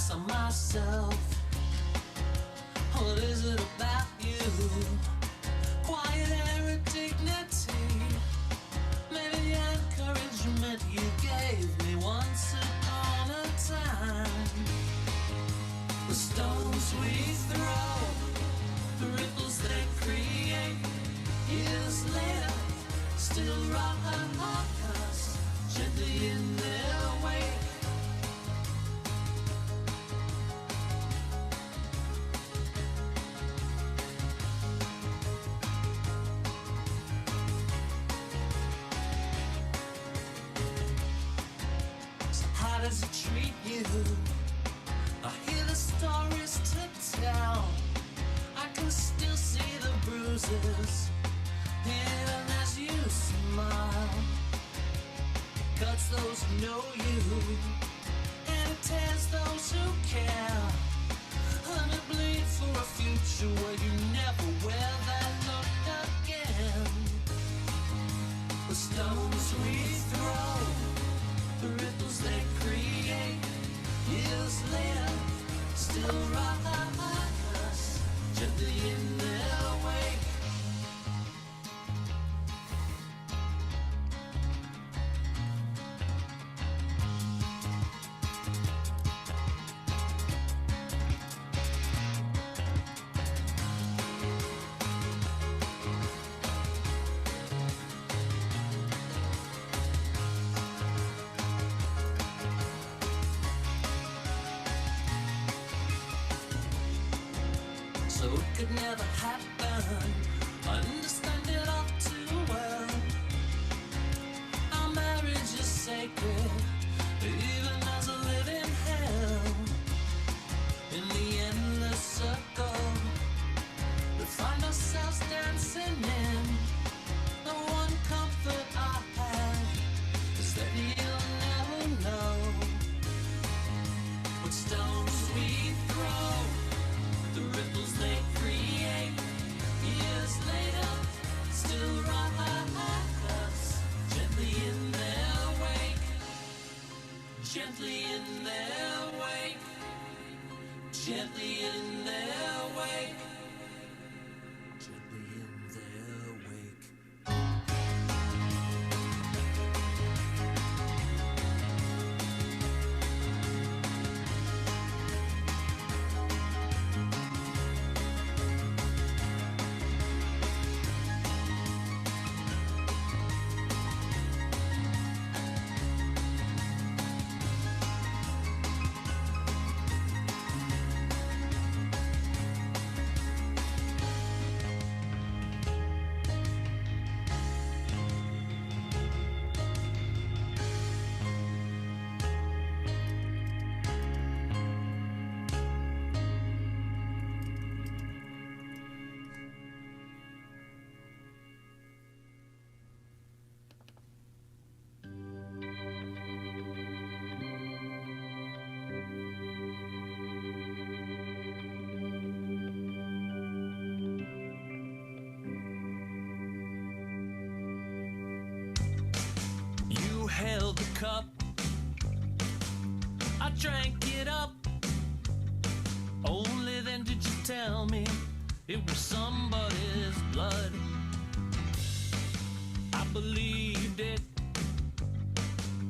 ask myself, what is it about you? Quiet air and dignity, maybe the encouragement you gave me once upon a time. The stones we throw, the ripples they create, years later still rock us gently in their wake. So how does it treat you? I hear the stories to tell, I can still see the bruises even as you smile. Cuts those who know you, and it tears those who care. Let me bleed for a future where you never wear that look again. The stones we throw, the ripples they create, years later still rock us gently in their wake. So it could never happen, I understand it all too well. Our marriage is sacred, even as a living hell. In the endless circle, we find ourselves dancing in. The one comfort I have is that you'll never know what stones we throw, the ripples they create, years later still rock us gently in their wake, gently in their wake, gently in their wake, gently in their wake. You held the cup, I drank it up. Only then did you tell me it was somebody's blood. I believed it,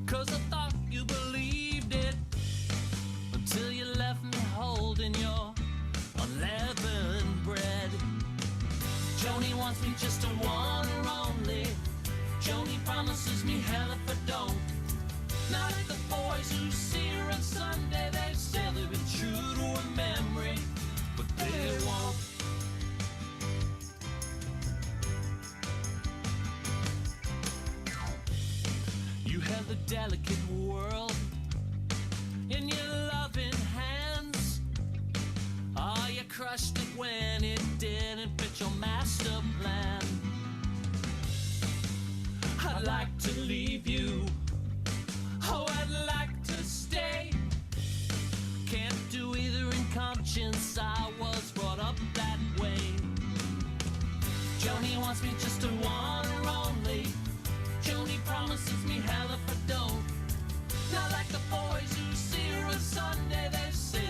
'cause I thought you believed it, until you left me holding your unleavened bread. Joni wants me just to one or only. Joni promises me hell if I don't. Not like the boys who see her on Sunday. They say they'll be true to her memory, but they won't. You held the delicate world in your loving hands. Oh, you crushed it when it didn't fit your master plan. I'd like to leave you, oh, I'd like to stay. Can't do either in conscience, I was brought up that way. Joni wants me just to one or only. Joni promises me hell if I don't. Not like the boys who see her on Sunday. They say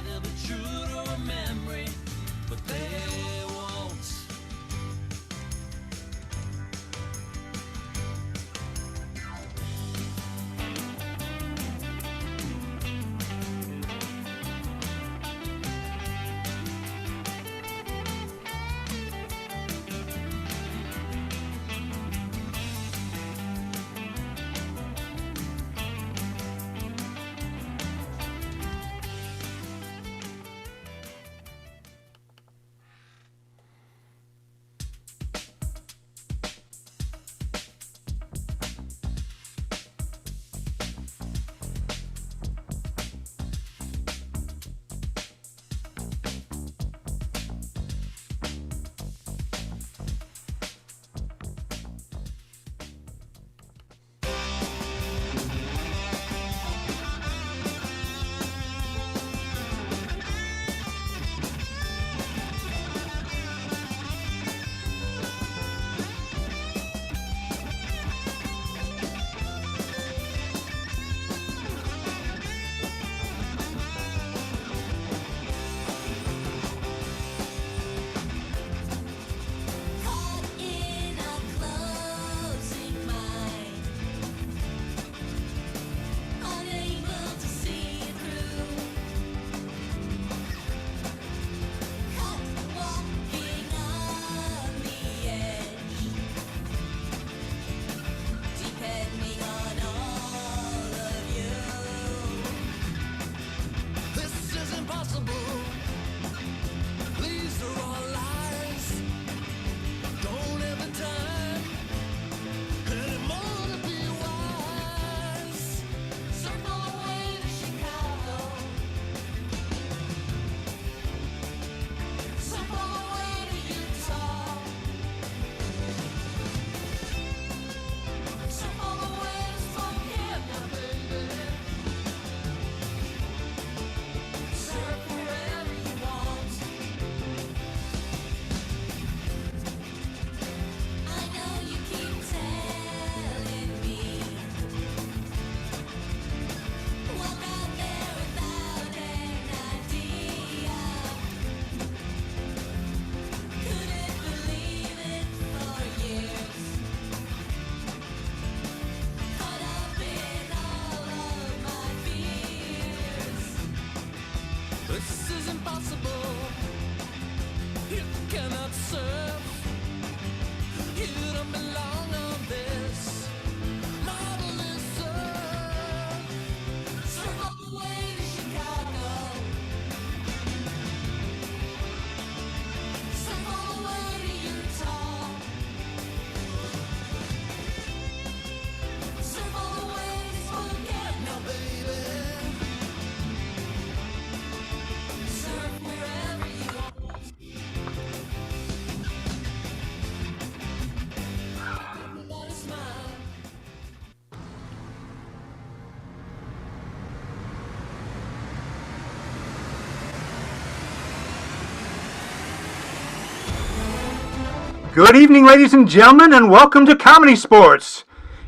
Good evening, ladies and gentlemen, and welcome to Comedy Sports.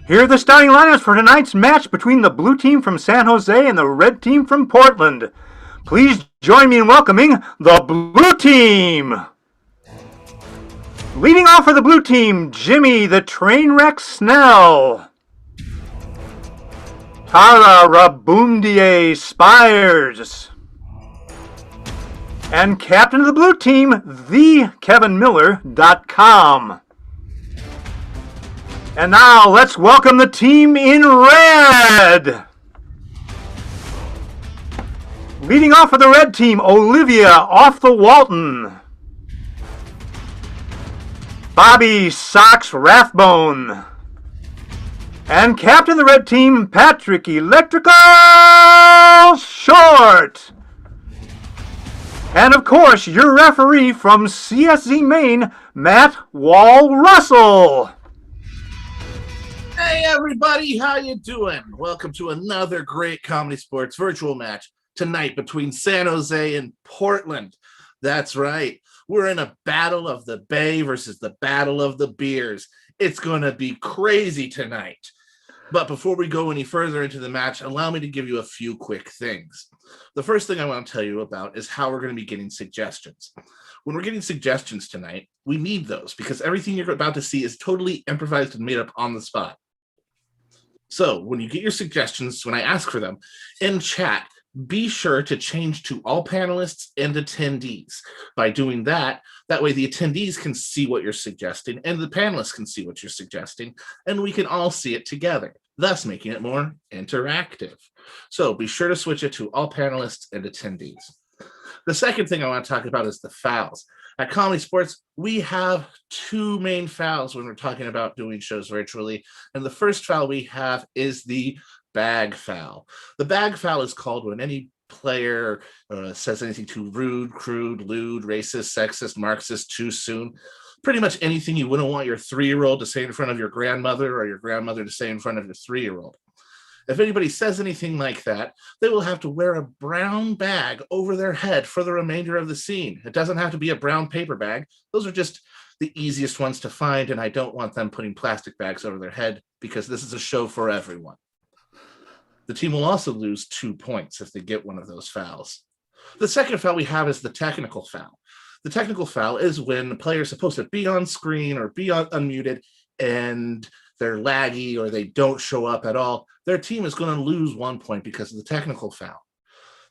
Here are the starting lineups for tonight's match between the blue team from San Jose and the red team from Portland. Please join me in welcoming the blue team. Leading off for the blue team, Jimmy the Trainwreck Snell. Tara Rabundier Spires. And captain of the blue team, thekevinmiller.com. And now let's welcome the team in red. Leading off for the red team, Olivia Off the Walton. Bobby Sox Rathbone. And captain of the red team, Patrick Electrical Short. And of course, your referee from CSZ Maine, Matt Wall Russell. Hey everybody, how you doing? Welcome to another great Comedy Sports virtual match tonight between San Jose and Portland. That's right. We're in a battle of the Bay versus the battle of the beers. It's going to be crazy tonight. But before we go any further into the match, allow me to give you a few quick things. The first thing I want to tell you about is how we're going to be getting suggestions. When we're getting suggestions tonight, we need those because everything you're about to see is totally improvised and made up on the spot. So when you get your suggestions, when I ask for them in chat, be sure to change to all panelists and attendees. By doing that, that way the attendees can see what you're suggesting and the panelists can see what you're suggesting, and we can all see it together, thus making it more interactive. So be sure to switch it to all panelists and attendees. The second thing I want to talk about is the fouls. At Comedy Sports, we have two main fouls when we're talking about doing shows virtually, and the first foul we have is the bag foul. The bag foul is called when any player says anything too rude, crude, lewd, racist, sexist, Marxist too soon. Pretty much anything you wouldn't want your 3-year-old to say in front of your grandmother or your grandmother to say in front of your 3-year-old. If anybody says anything like that, they will have to wear a brown bag over their head for the remainder of the scene. It doesn't have to be a brown paper bag. Those are just the easiest ones to find, and I don't want them putting plastic bags over their head because this is a show for everyone. The team will also lose 2 points if they get one of those fouls. The second foul we have is the technical foul. The technical foul is when the player is supposed to be on screen or be unmuted and they're laggy or they don't show up at all. Their team is going to lose 1 point because of the technical foul.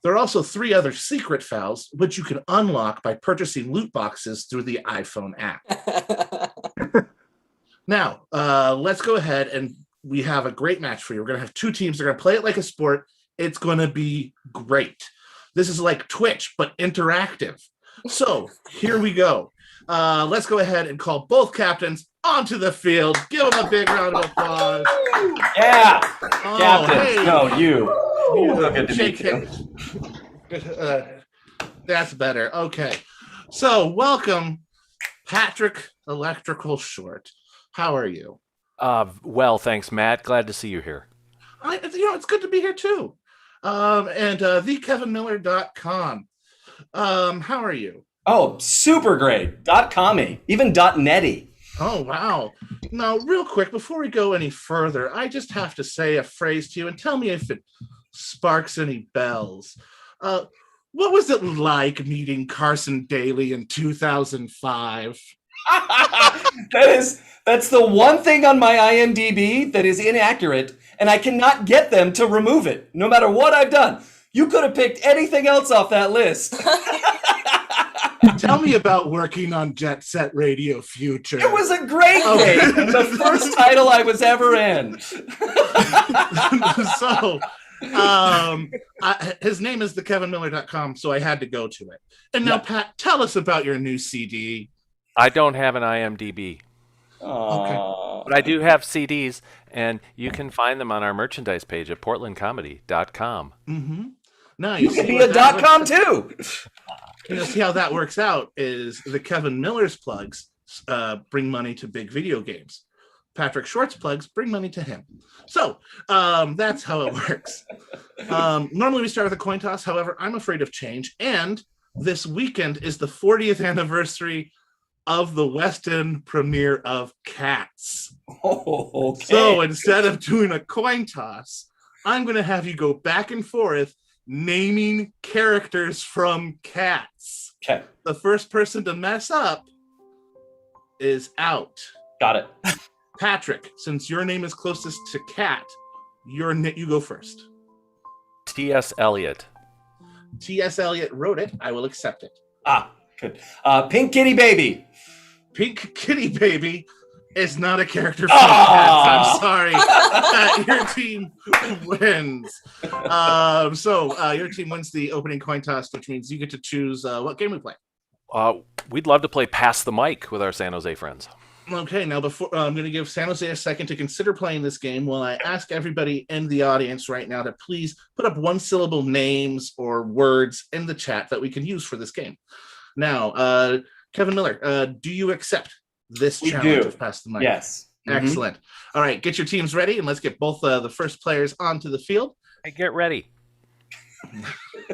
There are also 3 other secret fouls, which you can unlock by purchasing loot boxes through the iPhone app. Now, let's go ahead and we have a great match for you. We're going to have 2 teams. They're going to play it like a sport. It's going to be great. This is like Twitch, but interactive. So here we go. Let's go ahead and call both captains onto the field. Give them a big round of applause. Yeah. Oh, Captain. hey. No, you. So good to meet you. That's better. Okay. So welcome, Patrick Electrical Short. How are you? Well, thanks, Matt. Glad to see you here. It's good to be here too. And thekevinmiller.com. How are you? Oh, super great. .com-y, even .netty. Oh, wow. Now, real quick, before we go any further, I just have to say a phrase to you and tell me if it sparks any bells. What was it like meeting Carson Daly in 2005? That's the one thing on my IMDb that is inaccurate, and I cannot get them to remove it, no matter what I've done. You could have picked anything else off that list. Tell me about working on Jet Set Radio Future. It was a great game. The first title I was ever in. So, his name is thekevinmiller.com, so I had to go to it. And now, Pat, tell us about your new CD. I don't have an IMDb. Okay. But I do have CDs, and you can find them on our merchandise page at portlandcomedy.com. Mm-hmm. Now You can be a .com too. You know, see how that works out is the Kevin Miller's plugs bring money to big video games. Patrick Short's plugs bring money to him. So that's how it works. Normally we start with a coin toss. However, I'm afraid of change. And this weekend is the 40th anniversary of the West End premiere of Cats. Oh, okay. So instead of doing a coin toss, I'm going to have you go back and forth naming characters from Cats. Okay. The first person to mess up is out. Got it. Patrick, since your name is closest to Cat, you go first. T.S. Eliot. T.S. Eliot wrote it. I will accept it. Good. Pink Kitty Baby. Pink Kitty Baby is not a character from Cats. I'm sorry. Your team wins. Your team wins the opening coin toss, which means you get to choose what game we play. We'd love to play Pass the Mic with our San Jose friends. Okay, now before I'm going to give San Jose a second to consider playing this game while I ask everybody in the audience right now to please put up one-syllable names or words in the chat that we can use for this game. Now, Kevin Miller, do you accept this challenge of Pass the Mic? Yes. Excellent. All right, get your teams ready, and let's get both the first players onto the field. Hey, get ready.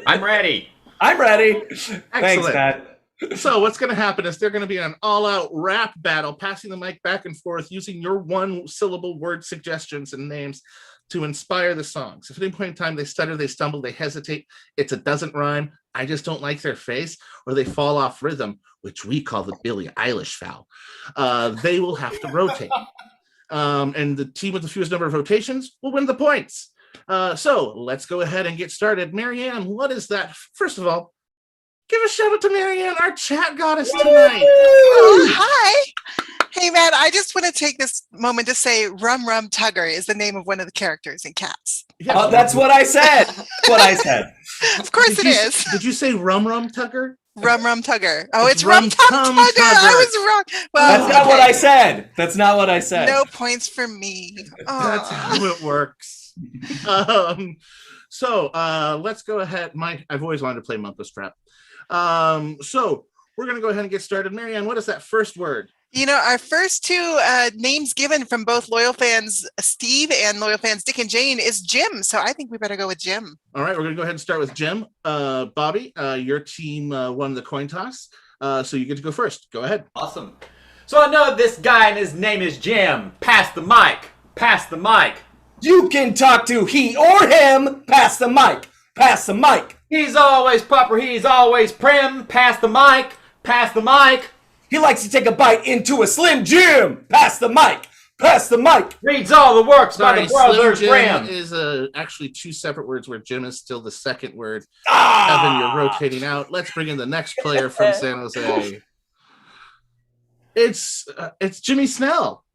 I'm ready. I'm ready. Excellent. Thanks, Matt. So what's going to happen is they're going to be an all-out rap battle, passing the mic back and forth, using your one-syllable word suggestions and names to inspire the songs. If at any point in time they stutter, they stumble, they hesitate, it doesn't rhyme, I just don't like their face, or they fall off rhythm, which we call the Billie Eilish foul, they will have to rotate. And the team with the fewest number of rotations will win the points. So let's go ahead and get started. Marianne, what is that? First of all, give a shout out to Marianne, our chat goddess tonight. Oh, hi. Hey, man, I just want to take this moment to say Rum Rum Tugger is the name of one of the characters in Cats. Yeah. That's what I said. Of course it is. Did you say Rum Rum Tugger? Rum Rum Tugger. Oh, it's Rum Rum Tum Tum Tugger. Tugger. I was wrong. Well, That's not what I said. That's not what I said. No points for me. That's how it works. Let's go ahead. I've always wanted to play Mumpus Trap. So we're going to go ahead and get started. Marianne, what is that first word? You know, our first two names given from both loyal fans Steve and loyal fans Dick and Jane is Jim. So I think we better go with Jim. All right, we're going to go ahead and start with Jim. Bobby, your team won the coin toss, so you get to go first. Go ahead. Awesome. So I know this guy and his name is Jim. Pass the mic. Pass the mic. You can talk to he or him. Pass the mic. Pass the mic. He's always proper. He's always prim. Pass the mic. Pass the mic. He likes to take a bite into a Slim Jim. Pass the mic. Pass the mic. Reads all the works by Sorry, the brothers Slim Grimm. Jim is actually two separate words where Jim is still the second word. Evan, you're rotating out. Let's bring in the next player from San Jose. It's Jimmy Snell.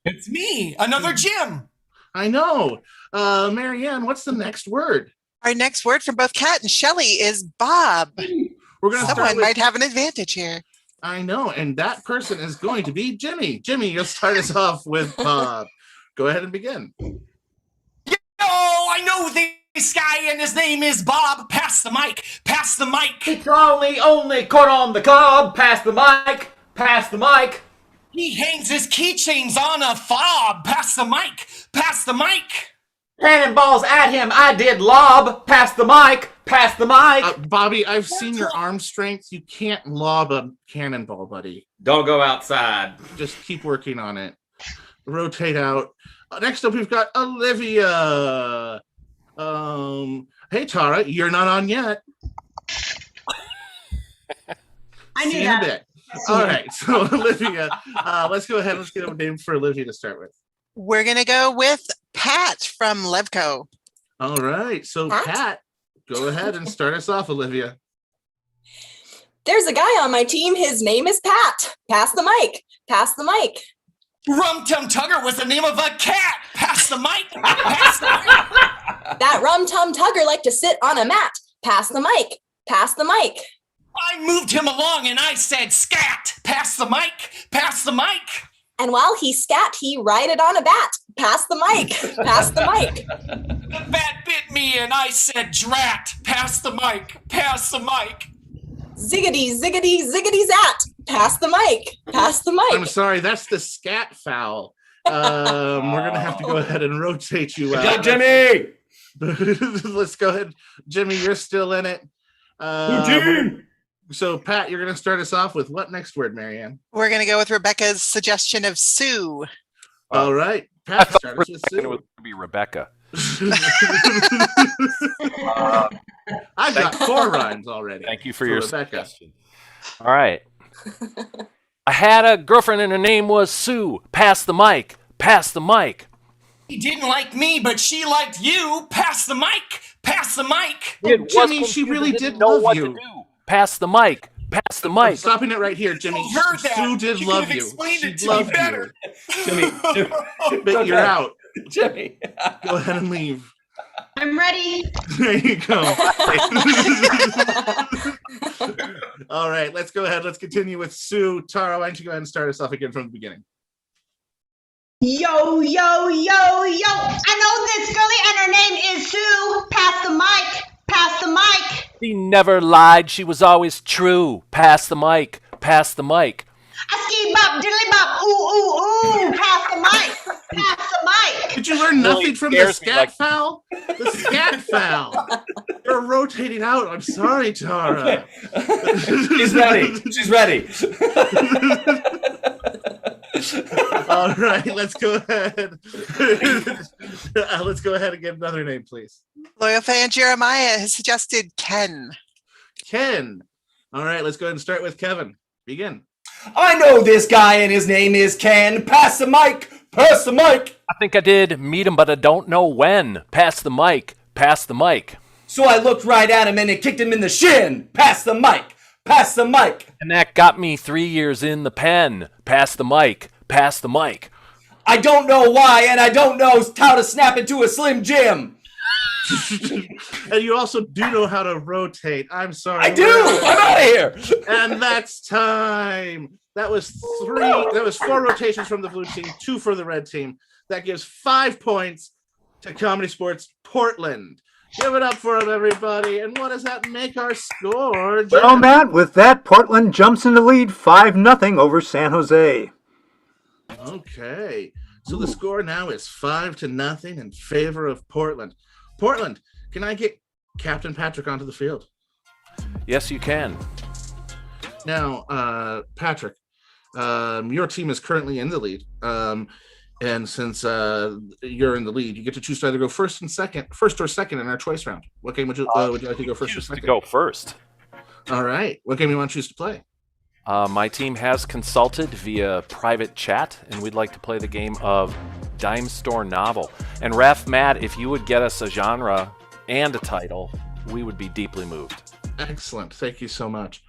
It's me, another Jim. I know. Marianne, what's the next word? Our next word from both Kat and Shelley is Bob. We're going to start Someone with, might have an advantage here. I know, and that person is going to be Jimmy. Jimmy, you'll start us off with Bob. Go ahead and begin. Yo, I know this guy and his name is Bob. Pass the mic. Pass the mic. It's only caught on the cob. Pass the mic. Pass the mic. He hangs his keychains on a fob. Pass the mic. Pass the mic. Cannonballs at him. I did lob. Pass the mic. Pass the mic. Bobby, I've seen your arm strength. You can't lob a cannonball, buddy. Don't go outside. Just keep working on it. Rotate out. Next up, we've got Olivia. Hey, Tara, you're not on yet. I knew See you in a that. bit. All right, so Olivia, let's go ahead. Let's get a name for Olivia to start with. We're going to go with Pat from Levco. All right, so Pat, go ahead and start us off, Olivia. There's a guy on my team. His name is Pat. Pass the mic. Pass the mic. Rum Tum Tugger was the name of a cat. Pass the mic. Pass the mic. That Rum Tum Tugger liked to sit on a mat. Pass the mic. Pass the mic. I moved him along and I said scat. Pass the mic. Pass the mic. And while he scat, he righted on a bat. Pass the mic. Pass the mic. The bat bit me and I said drat. Pass the mic. Pass the mic. Ziggity, ziggity, ziggity zat. Pass the mic. Pass the mic. I'm sorry, that's the scat foul. We're gonna have to go ahead and rotate you Go, out. Jimmy. Let's go ahead, Jimmy. You're still in it. Eugene. So, Pat, you're going to start us off with what next word, Marianne? We're going to go with Rebecca's suggestion of Sue. All right. I Pat, thought start us with it was Sue. going to be Rebecca. I've got 4 rhymes already. Thank you for your Rebecca. suggestion. All right. I had a girlfriend and her name was Sue. Pass the mic. Pass the mic. He didn't like me, but she liked you. Pass the mic. Pass the mic. Oh, Jimmy, she really did know love what you. to do. Pass the mic. Pass the I'm mic. stopping it right here, Jimmy. I heard that. Sue did You love could've you. explained She it to me loved better. Jimmy, But you're out. Jimmy. Go ahead and leave. I'm ready. There you go. All right, let's go ahead. Let's continue with Sue. Tara, why don't you go ahead and start us off again from the beginning? Yo, yo, yo, yo. I know this girlie and her name is Sue. Pass the mic. Pass the mic. She never lied. She was always true. Pass the mic. Pass the mic. A ski bop, diddly bop. Ooh, ooh, ooh. Pass the mic. Pass the mic. Did you learn Really nothing from the scares me, scat like- foul? The scat foul. You're rotating out. I'm sorry, Tara. She's ready. She's ready. All right, let's go ahead. Let's go ahead and get another name, please. Loyal fan Jeremiah has suggested Ken. Ken. All right, let's go ahead and start with Kevin. Begin. I know this guy and his name is Ken. Pass the mic. Pass the mic. I think I did meet him, but I don't know when. Pass the mic. Pass the mic. So I looked right at him and it kicked him in the shin. Pass the mic. Pass the mic. And that got me 3 years in the pen. Pass the mic. Pass the mic. I don't know why and I don't know how to snap into a Slim Jim. And you also do know how to rotate. I'm sorry. I do. I'm out of here. And that's time. That was 4 rotations from the blue team, 2 for the red team. That gives 5 points to Comedy Sports Portland. Give it up for them, everybody. And what does that make our score? Well, Matt, with that, Portland jumps in the lead 5-0 over San Jose. Okay. So the score now is 5-0 in favor of Portland. Portland, can I get Captain Patrick onto the field? Yes, you can. Now, Patrick, your team is currently in the lead. And since you're in the lead, you get to choose to either go first or second in our choice round. What game would you like to go first or Choose to second? go first. All right. What game do you want to choose to play? My team has consulted via private chat, and we'd like to play the game of Dime Store Novel. And Ref, Matt, if you would get us a genre and a title, we would be deeply moved. Excellent. Thank you so much.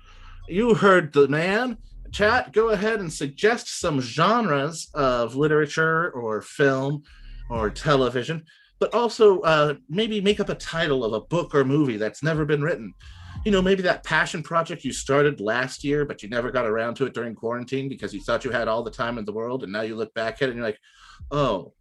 You heard the man. Chat, go ahead and suggest some genres of literature or film or television, but also maybe make up a title of a book or movie that's never been written. You know, maybe that passion project you started last year, but you never got around to it during quarantine because you thought you had all the time in the world, and now you look back at it and you're like, oh.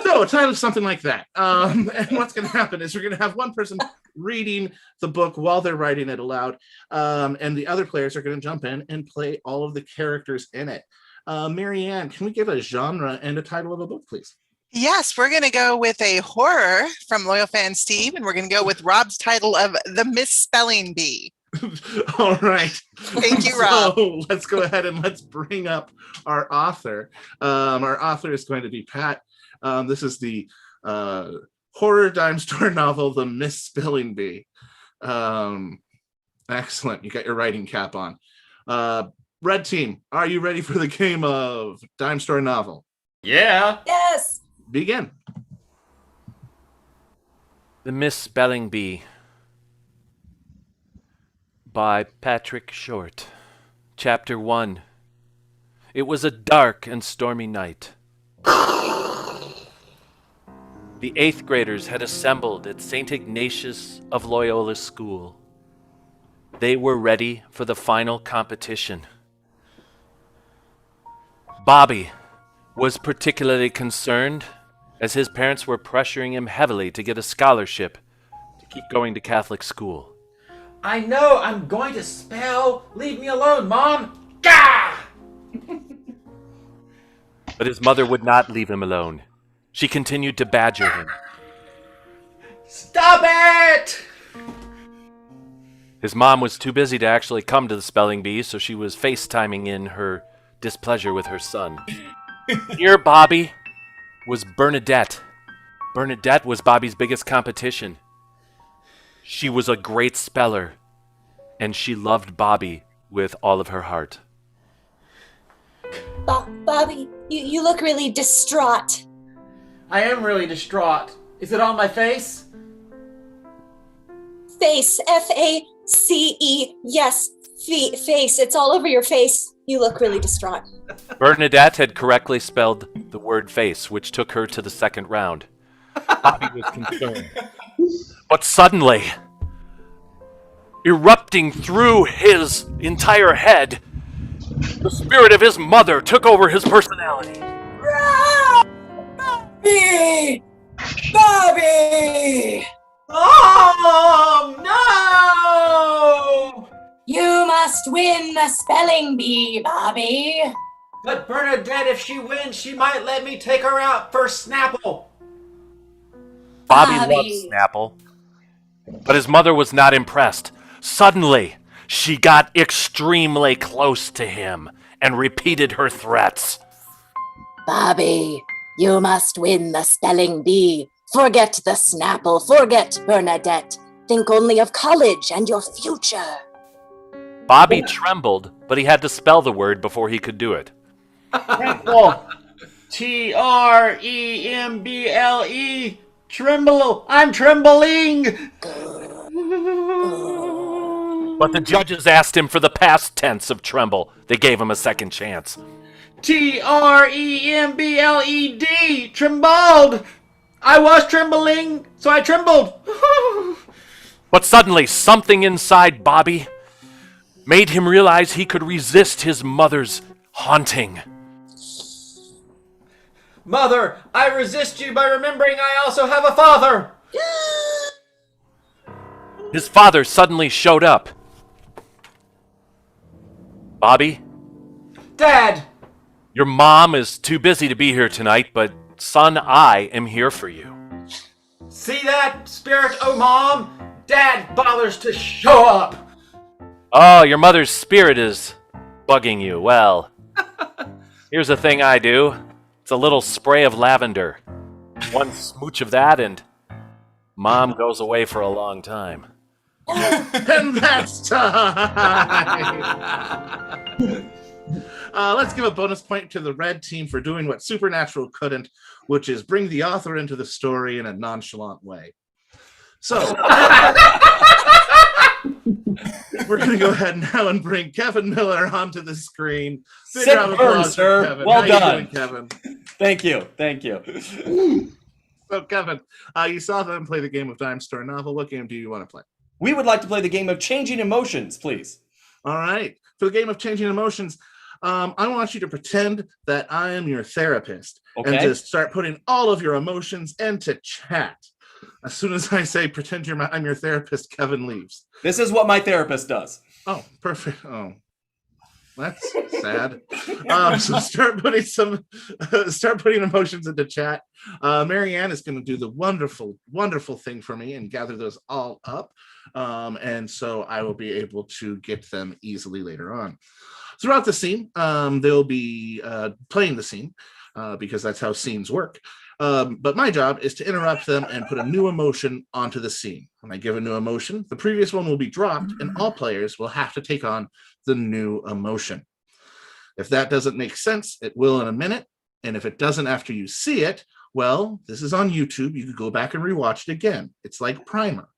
So a title of something like that. And what's going to happen is we're going to have one person reading the book while they're writing it aloud, and the other players are going to jump in and play all of the characters in it. Marianne, can we get a genre and a title of a book, please? Yes, we're going to go with a horror from Loyal Fan Steve, and we're going to go with Rob's title of The Misspelling Bee. All right. Thank you, Rob. So let's go ahead and let's bring up our author. Our author is going to be Pat. This is the horror dime store novel, The Misspelling Bee. Excellent. You got your writing cap on. Red team, are you ready for the game of dime store novel? Yeah. Yes. Begin. The Misspelling Bee by Patrick Short. Chapter 1. It was a dark and stormy night. The 8th graders had assembled at St. Ignatius of Loyola School. They were ready for the final competition. Bobby was particularly concerned as his parents were pressuring him heavily to get a scholarship to keep going to Catholic school. I know I'm going to spell. Leave me alone, Mom. Gah! But his mother would not leave him alone. She continued to badger him. Stop it! His mom was too busy to actually come to the spelling bee, so she was FaceTiming in her displeasure with her son. Here, Bobby, was Bernadette. Bernadette was Bobby's biggest competition. She was a great speller, and she loved Bobby with all of her heart. Bobby, you look really distraught. I am really distraught. Is it on my face? Face, F-A-C-E, yes, face. It's all over your face. You look really distraught. Bernadette had correctly spelled the word face, which took her to the second round. Bobby was concerned. But suddenly, erupting through his entire head, the spirit of his mother took over his personality. Bobby! Bobby! Oh, no! You must win the spelling bee, Bobby. But Bernadette, if she wins, she might let me take her out for Snapple. Bobby loved Snapple, but his mother was not impressed. Suddenly, she got extremely close to him and repeated her threats. Bobby, you must win the spelling bee. Forget the Snapple, forget Bernadette. Think only of college and your future. Bobby trembled, but he had to spell the word before he could do it. Tremble. Tremble. Tremble. I'm trembling. But the judges asked him for the past tense of tremble. They gave him a second chance. Trembled. Trembled. I was trembling, so I trembled. But suddenly, something inside Bobby made him realize he could resist his mother's haunting. Mother, I resist you by remembering I also have a father. His father suddenly showed up. Bobby? Dad! Your mom is too busy to be here tonight, but son, I am here for you. See that, Spirit, oh Mom? Dad bothers to show up. Oh, your mother's spirit is bugging you. Well, here's the thing I do. It's a little spray of lavender. One smooch of that and Mom goes away for a long time. And that's time. Let's give a bonus point to the red team for doing what Supernatural couldn't, which is bring the author into the story in a nonchalant way. So we're going to go ahead now and bring Kevin Miller onto the screen. Big Sick round of burn, applause for sir. Kevin. Well How done. you doing, Kevin? Thank you. So, Kevin, you saw them play the game of Dime Store Novel. What game do you want to play? We would like to play the game of changing emotions, please. All right. For the game of changing emotions, I want you to pretend that I am your therapist and just start putting all of your emotions into chat. As soon as I say pretend I'm your therapist, Kevin leaves. This is what my therapist does. Oh, perfect. Oh, that's sad. So start putting emotions into chat. Marianne is going to do the wonderful, wonderful thing for me and gather those all up. And so I will be able to get them easily later on. Throughout the scene, they'll be playing the scene because that's how scenes work. But my job is to interrupt them and put a new emotion onto the scene. When I give a new emotion, the previous one will be dropped and all players will have to take on the new emotion. If that doesn't make sense, it will in a minute. And if it doesn't after you see it, well, this is on YouTube. You can go back and rewatch it again. It's like Primer.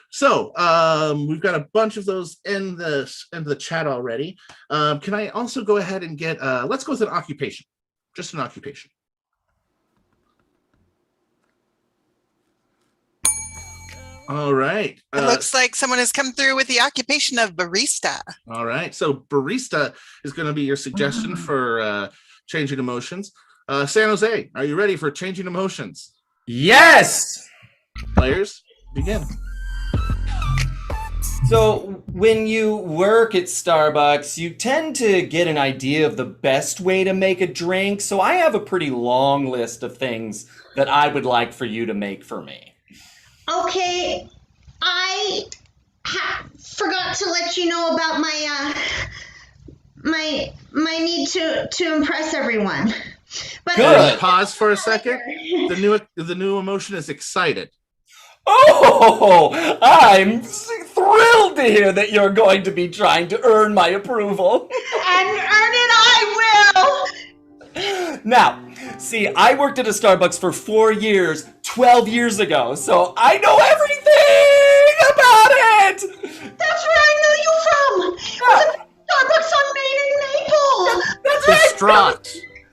So we've got a bunch of those in the chat already. Can I also go ahead and get, let's go with an occupation, just an occupation. All right. It looks like someone has come through with the occupation of barista. All right. So barista is going to be your suggestion for changing emotions. San Jose, are you ready for changing emotions? Yes! Players, begin. So when you work at Starbucks, you tend to get an idea of the best way to make a drink. So I have a pretty long list of things that I would like for you to make for me. Okay, I forgot to let you know about my need to impress everyone. But Good. Pause for a second. The new emotion is excited. Oh, I'm thrilled to hear that you're going to be trying to earn my approval. And earn it I will. Now, see, I worked at a Starbucks for 4 years, 12 years ago, so I know everything about it! That's where I knew you from. Was it Starbucks on Main and Maple? That's right! Distraught.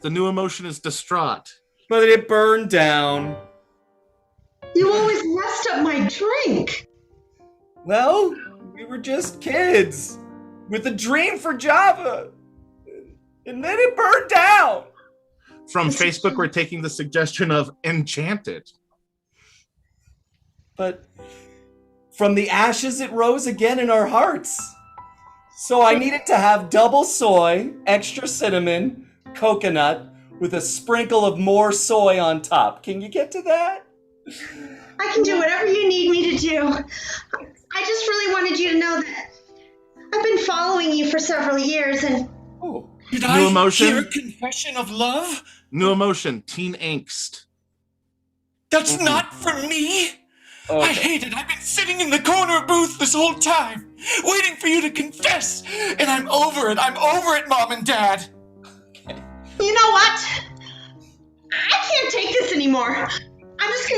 The new emotion is distraught. But it burned down. You always messed up my drink. Well, we were just kids with a dream for Java. And then it burned down. From Facebook, we're taking the suggestion of enchanted. But from the ashes, it rose again in our hearts. So I needed to have double soy, extra cinnamon, coconut, with a sprinkle of more soy on top. Can you get to that? I can do whatever you need me to do. I just really wanted you to know that I've been following you for several years and... Oh. Did New I emotion? hear confession of love? New emotion, teen angst. That's not for me. Okay. I hate it. I've been sitting in the corner booth this whole time, waiting for you to confess. And I'm over it. I'm over it, Mom and Dad. You know what? I can't take this anymore. I'm just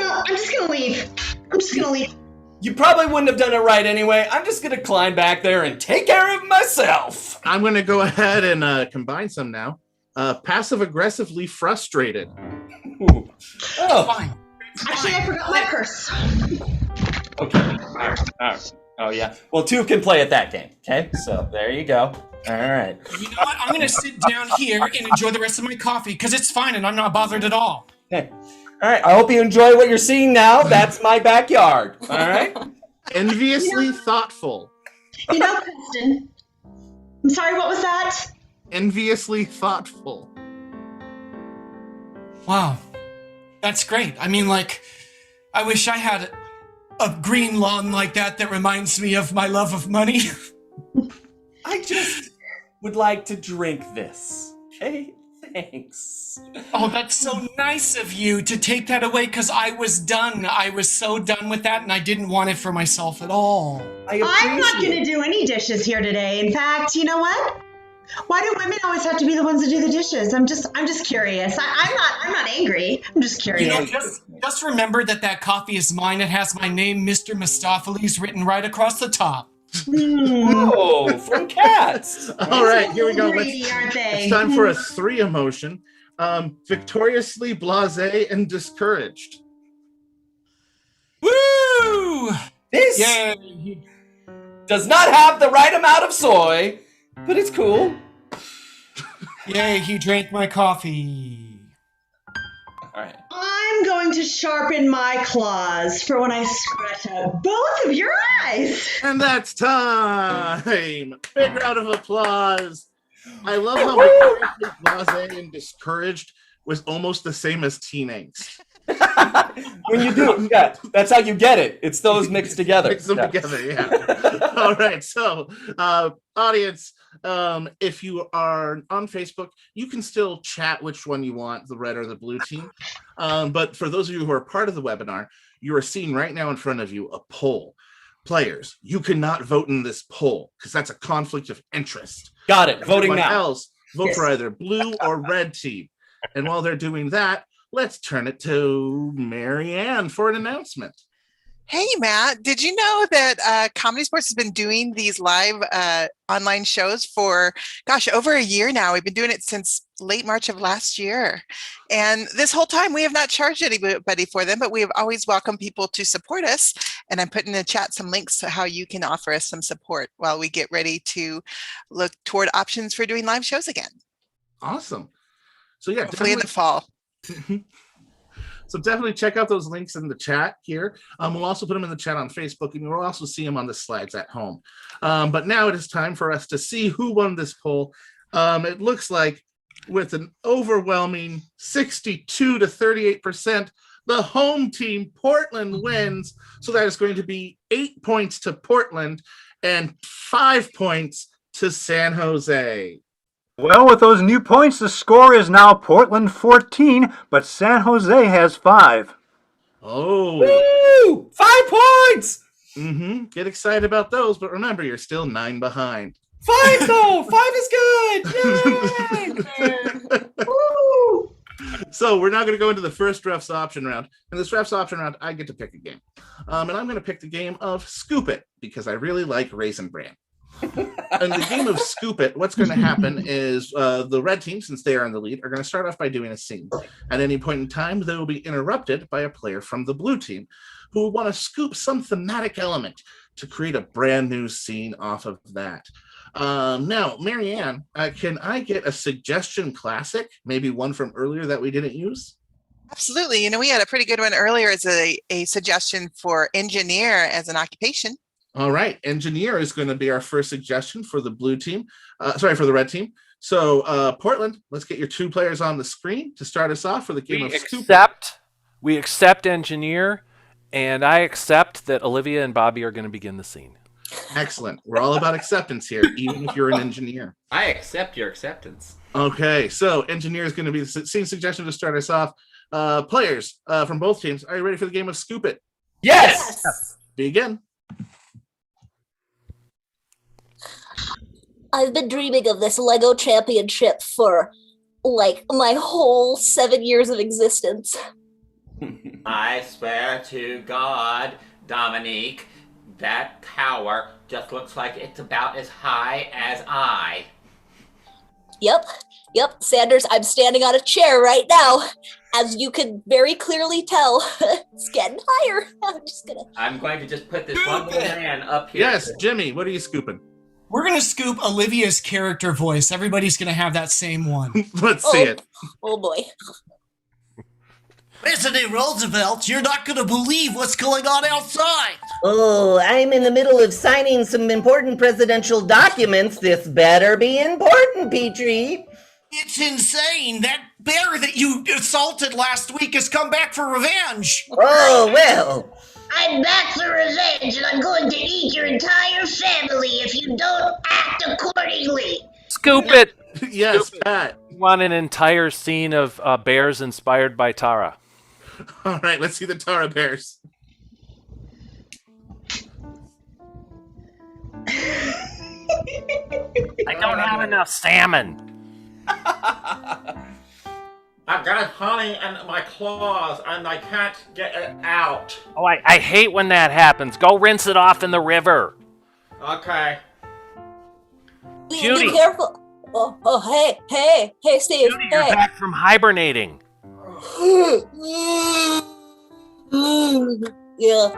gonna leave. I'm just gonna leave. You probably wouldn't have done it right anyway. I'm just gonna climb back there and take care of myself. I'm going to go ahead and combine some now. Passive-aggressively frustrated. Ooh. Oh, Fine. Actually, I forgot my purse. okay. All right. Oh, yeah. Well, two can play at that game, okay? So there you go. All right. You know what? I'm going to sit down here and enjoy the rest of my coffee because it's fine and I'm not bothered at all. Okay. All right. I hope you enjoy what you're seeing now. That's my backyard. All right. Enviously thoughtful. You know, Kristen. I'm sorry, what was that? Enviously thoughtful. Wow. That's great. I mean, like, I wish I had a green lawn like that reminds me of my love of money. I just would like to drink this. Okay? Thanks. Oh, that's so nice of you to take that away because I was done. I was so done with that and I didn't want it for myself at all. I'm not gonna do any dishes here today. In fact, you know what? Why do women always have to be the ones that do the dishes? I'm just curious. I'm not angry. I'm just curious. You know, just remember that coffee is mine. It has my name, Mr. Mistopheles, written right across the top. Oh, from cats. All right, here we go. Greedy, aren't they? It's time for a 3 emotion. Victoriously blasé and discouraged. Woo! This Yay! does not have the right amount of soy, but it's cool. Yay, he drank my coffee. All right. I'm going to sharpen my claws for when I scratch out both of your eyes. And that's time. Big round of applause. I love how victoriously blasé and discouraged was almost the same as teen angst. When you do, yeah, that's how you get it. It's those mixed together. Mix them together, yeah. All right, so audience, if you are on Facebook, you can still chat which one you want, the red or the blue team. But for those of you who are part of the webinar, you are seeing right now in front of you a poll. Players, you cannot vote in this poll because that's a conflict of interest. Got it. Voting Everyone now. else, vote for either blue or red team. And while they're doing that, let's turn it to Marianne for an announcement. Hey, Matt, did you know that Comedy Sports has been doing these live online shows for, over a year now? We've been doing it since late March of last year. And this whole time, we have not charged anybody for them, but we have always welcomed people to support us. And I'm putting in the chat some links to how you can offer us some support while we get ready to look toward options for doing live shows again. Awesome. So yeah, hopefully in the fall. So definitely check out those links in the chat here. We'll also put them in the chat on Facebook, and you'll also see them on the slides at home. But now it is time for us to see who won this poll. It looks like with an overwhelming 62 to 38%, The home team, Portland, wins. So that is going to be 8 points to Portland and 5 points to San Jose. Well, with those new points, the score is now Portland 14, but San Jose has 5. Oh. Woo! 5 points! Get excited about those, but remember, you're still 9 behind. 5 though! 5 is good! Yay! Woo! So we're now going to go into the first refs option round. In this refs option round, I get to pick a game. And I'm going to pick the game of Scoop It because I really like Raisin Bran. In the game of Scoop It, what's going to happen is the red team, since they are in the lead, are going to start off by doing a scene. At any point in time, they will be interrupted by a player from the blue team who will want to scoop some thematic element to create a brand new scene off of that. Now, Marianne, can I get a suggestion classic? Maybe one from earlier that we didn't use? Absolutely. We had a pretty good one earlier as a suggestion for engineer as an occupation. All right. Engineer is going to be our first suggestion for the blue team. For the red team. So, Portland, let's get your 2 players on the screen to start us off for the game of Scoop It. We accept engineer, and I accept that Olivia and Bobby are going to begin the scene. Excellent. We're all about acceptance here, even if you're an engineer. I accept your acceptance. Okay, so engineer is going to be the scene suggestion to start us off. Players from both teams, are you ready for the game of Scoop It? Yes! Begin. I've been dreaming of this Lego championship for, my whole 7 years of existence. I swear to God, Dominique, that tower just looks like it's about as high as I. Yep, Sanders, I'm standing on a chair right now. As you can very clearly tell, it's getting higher. I'm going to just put this one little man up here. Yes, Jimmy, what are you scooping? We're going to scoop Olivia's character voice. Everybody's going to have that same one. Let's see it. Oh boy. President Roosevelt, you're not going to believe what's going on outside. Oh, I'm in the middle of signing some important presidential documents. This better be important, Petrie. It's insane. That bear that you assaulted last week has come back for revenge. Oh, well. I'm back for revenge, and I'm going to eat your entire family if you don't act accordingly. Scoop it! Yes, Scoop Pat. We want an entire scene of bears inspired by Tara. All right, let's see the Tara bears. I don't have enough salmon. I've got honey in my claws, and I can't get it out. Oh, I hate when that happens. Go rinse it off in the river. Okay. Judy. Be careful. Oh, hey, Steve. Judy, you're back from hibernating. Yeah.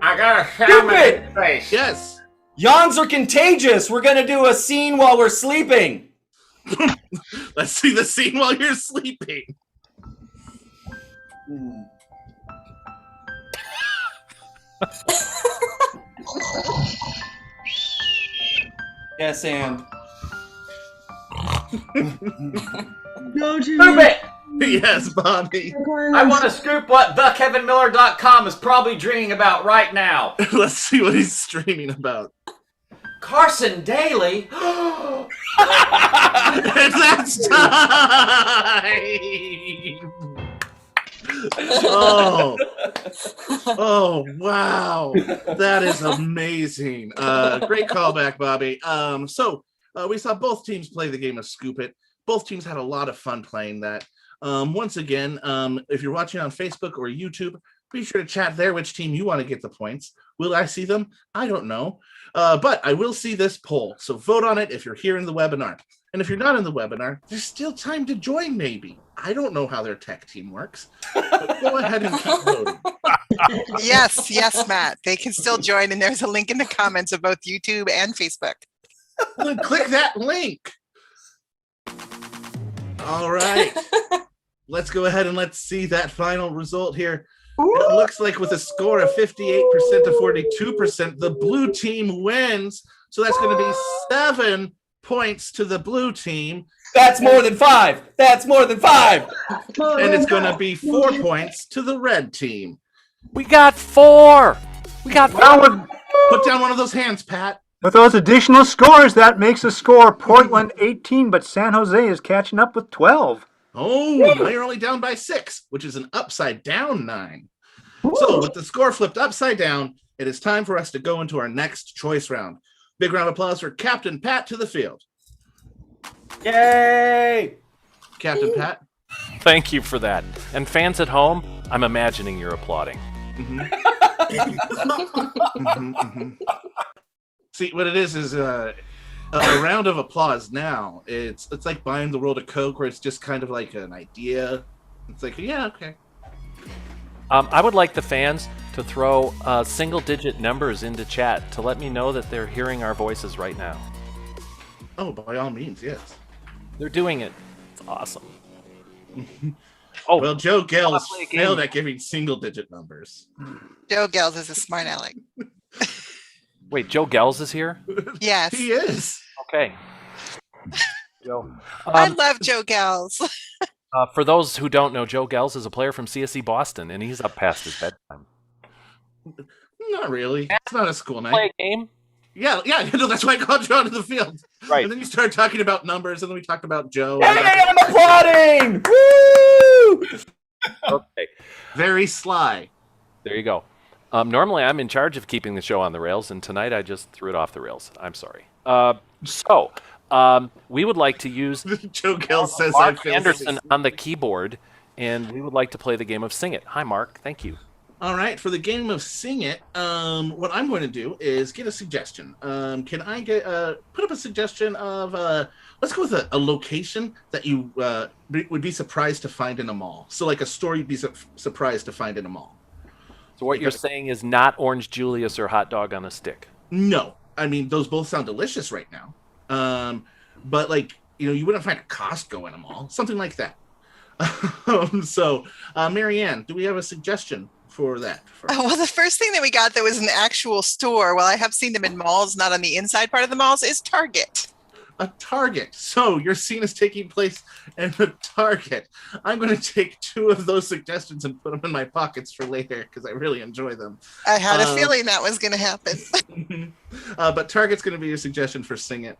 I got a salmon in the face. Yes. Yawns are contagious. We're going to do a scene while we're sleeping. Let's see the scene while you're sleeping. Yes, and. Scoop it! Yes, Bobby. I want to scoop what thekevinmiller.com is probably dreaming about right now. Let's see what he's streaming about. Carson Daly. That's time. Oh, wow. That is amazing. Great callback, Bobby. So we saw both teams play the game of Scoop It. Both teams had a lot of fun playing that. Once again, if you're watching on Facebook or YouTube, be sure to chat there which team you want to get the points. Will I see them? I don't know. But I will see this poll. So vote on it if you're here in the webinar. And if you're not in the webinar, there's still time to join, maybe. I don't know how their tech team works. But go ahead and keep voting. Yes, Matt. They can still join, and there's a link in the comments of both YouTube and Facebook. Well, then click that link. All right. Let's go ahead and let's see that final result here. It looks like with a score of 58% to 42%, the blue team wins. So that's going to be 7 points to the blue team. That's more than 5. That's more than 5. And it's going to be 4 points to the red team. We got 4. We got 4. Put down one of those hands, Pat. With those additional scores, that makes the score Portland 18, but San Jose is catching up with 12. Oh, now you're only down by 6, which is an upside down 9. So with the score flipped upside down, it is time for us to go into our next choice round. Big round of applause for Captain Pat to the field. Yay! Captain Pat. Thank you for that. And fans at home, I'm imagining you're applauding. See, what it is a round of applause now. It's like buying the world of Coke, where it's just kind of like an idea. It's like, yeah, okay. I would like the fans to throw single-digit numbers into chat to let me know that they're hearing our voices right now. Oh, by all means, yes. They're doing it. It's awesome. Oh, well, Joe Gales failed at giving single-digit numbers. Joe Gales is a smart aleck. Wait, Joe Gales is here? Yes. He is. Okay. Joe. I love Joe Gales. For those who don't know, Joe Gales is a player from CSC Boston, and he's up past his bedtime. Not really. It's not a school night. Play a game? Yeah, no, that's why I called you onto the field. Right. And then you started talking about numbers, and then we talked about Joe. Hey, I'm applauding! Woo! Okay. Very sly. There you go. Normally, I'm in charge of keeping the show on the rails, and tonight I just threw it off the rails. I'm sorry. We would like to use Joe Gales says Mark Anderson on the keyboard, and we would like to play the game of Sing It. Hi, Mark. Thank you. All right, for the game of Sing It, what I'm going to do is get a suggestion. Can I get put up a suggestion of let's go with a location that you would be surprised to find in a mall. So like a store you'd be surprised to find in a mall. So what you're saying is not Orange Julius or hot dog on a stick. No, I mean those both sound delicious right now. But like you wouldn't find a Costco in a mall, something like that. So, Marianne, do we have a suggestion for that? Well, the first thing that we got that was an actual store, well, I have seen them in malls, not on the inside part of the malls, is Target. A Target. So your scene is taking place in a Target. I'm going to take 2 of those suggestions and put them in my pockets for later because I really enjoy them. I had a feeling that was going to happen. But Target's going to be your suggestion for Sing It.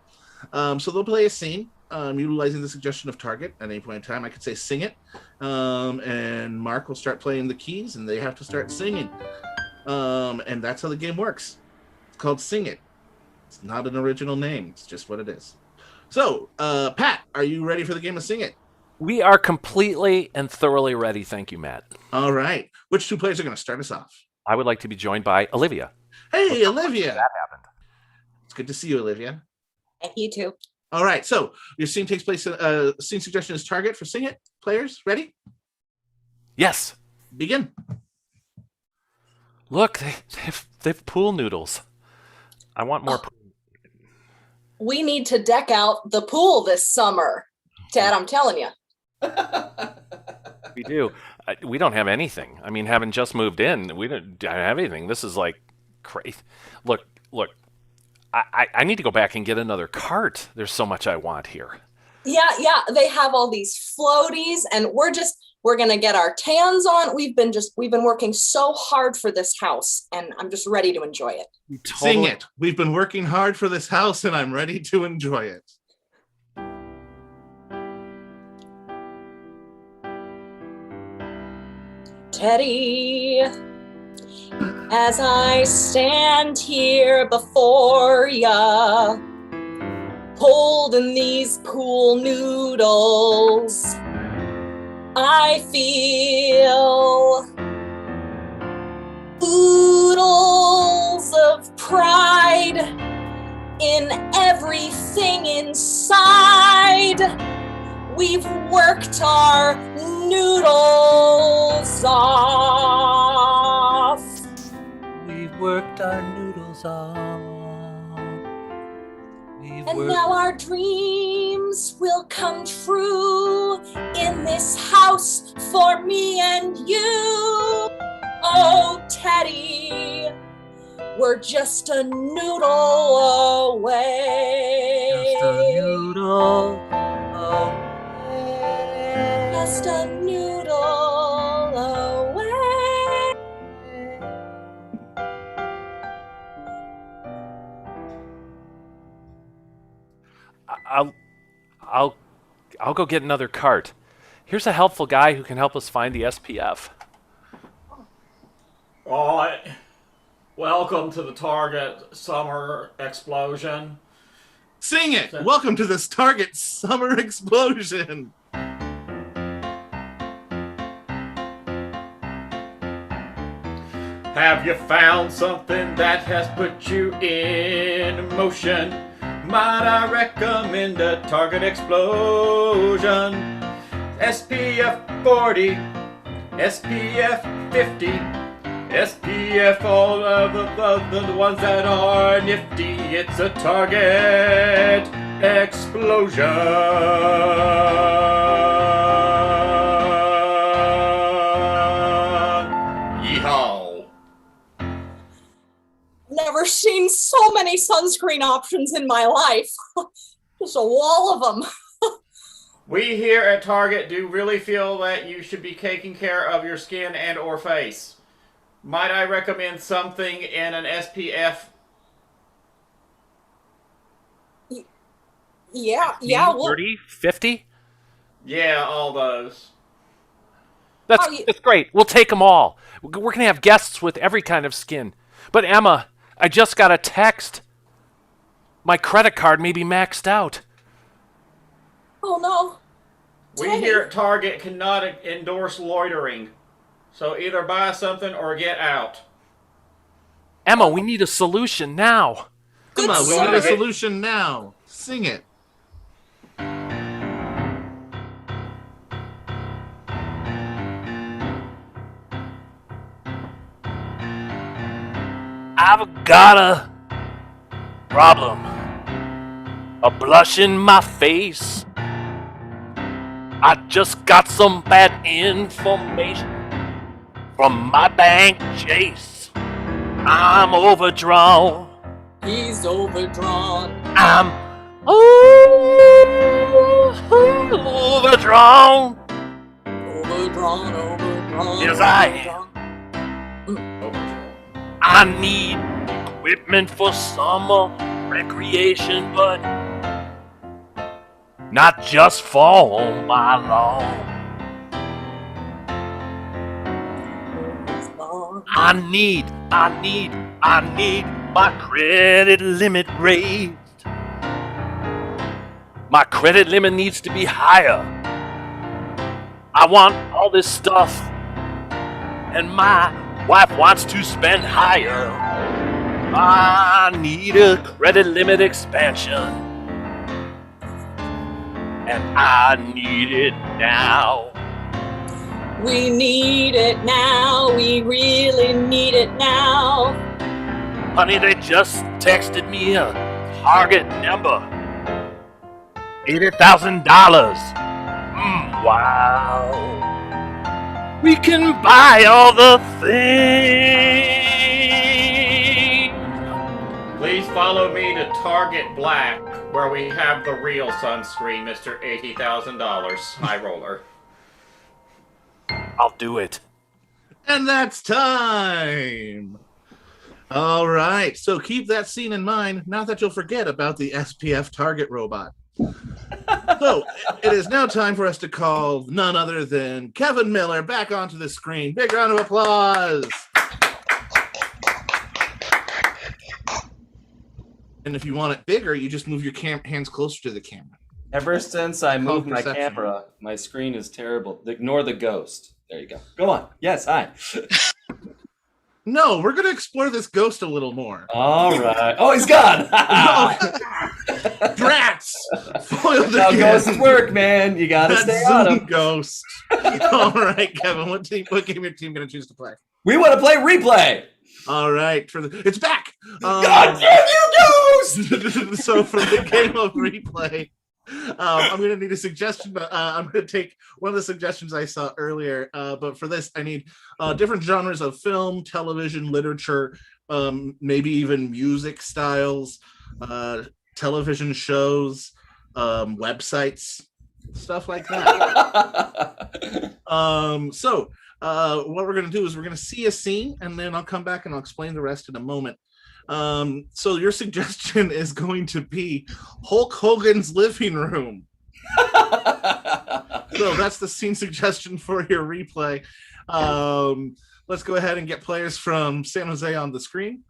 So they'll play a scene utilizing the suggestion of Target. At any point in time, I could say Sing It. And Mark will start playing the keys and they have to start singing. And that's how the game works. It's called Sing It. It's not an original name. It's just what it is. So, Pat, are you ready for the game of Sing It? We are completely and thoroughly ready. Thank you, Matt. All right. Which 2 players are going to start us off? I would like to be joined by Olivia. Hey, Olivia. That happened. It's good to see you, Olivia. You too. All right. So, your scene takes place. Scene suggestion is Target for Sing It. Players, ready? Yes. Begin. Look, they've pool noodles. I want more pool. We need to deck out the pool this summer. Dad, I'm telling you. We do. We don't have anything. I mean, having just moved in, we don't have anything. This is like crazy. Look. I need to go back and get another cart. There's so much I want here. Yeah. They have all these floaties, and we're gonna get our tans on. We've been working so hard for this house, and I'm just ready to enjoy it. Sing it. We've been working hard for this house, and I'm ready to enjoy it. Teddy, as I stand here before ya, holding these pool noodles, I feel oodles of pride in everything inside. We've worked our noodles off. We've worked our noodles off. Now our dreams will come true in this house for me and you. Oh, Teddy, we're just a noodle away. noodle away. Just a noodle away. I'll go get another cart. Here's a helpful guy who can help us find the SPF. All right. Welcome to the Target Summer Explosion. Sing it! Welcome to this Target Summer Explosion. Have you found something that has put you in motion? Might I recommend a Target Explosion? SPF 40, SPF 50, SPF all of the ones that are nifty. It's a Target Explosion. Yeehaw. Never seen so many sunscreen options in my life. Just a wall of them. We here at Target do really feel that you should be taking care of your skin and or face. Might I recommend something in an SPF? Yeah, 30, 50? Yeah, all those. That's great. We'll take them all. We're going to have guests with every kind of skin. But Emma, I just got a text. My credit card may be maxed out. Oh no. We here at Target cannot endorse loitering. So either buy something or get out. Emma, we need a solution now. Come on, we need a solution now. Sing it. I've got a problem. A blush in my face. I just got some bad information from my bank chase. I'm overdrawn. He's overdrawn. I'm overdrawn. Overdrawn. Yes, I am. I need equipment for summer recreation, but not just for my lawn. I need my credit limit raised. My credit limit needs to be higher. I want all this stuff, and my wife wants to spend higher. I need a credit limit expansion, and I need it now. We need it now. We really need it now. Honey, they just texted me a target number. $80,000. Wow. We can buy all the things. Please follow me to Target Black, where we have the real sunscreen, Mr. $80,000 high roller. I'll do it. And that's time. All right. So keep that scene in mind. Not that you'll forget about the SPF Target robot. So it is now time for us to call none other than Kevin Miller back onto the screen. Big round of applause. And if you want it bigger, you just move your hands closer to the camera. Ever since I moved my perception. camera, my screen is terrible. Ignore the ghost. There you go. Go on. Yes, hi. No, we're going to explore this ghost a little more. All right. Oh, he's gone. Drats! Foiled How again. ghosts work, man. You got to That stay on Zoom them. ghost. All right, Kevin, what game your team going to choose to play? We want to play replay. All right, it's back. God damn you, ghost! So for the game of replay, I'm going to need a suggestion, but I'm going to take one of the suggestions I saw earlier. But for this, I need different genres of film, television, literature, maybe even music styles. television shows, websites, stuff like that. So what we're going to do is we're going to see a scene, and then I'll come back and I'll explain the rest in a moment. So your suggestion is going to be Hulk Hogan's living room. So that's the scene suggestion for your replay. Let's go ahead and get players from San Jose on the screen.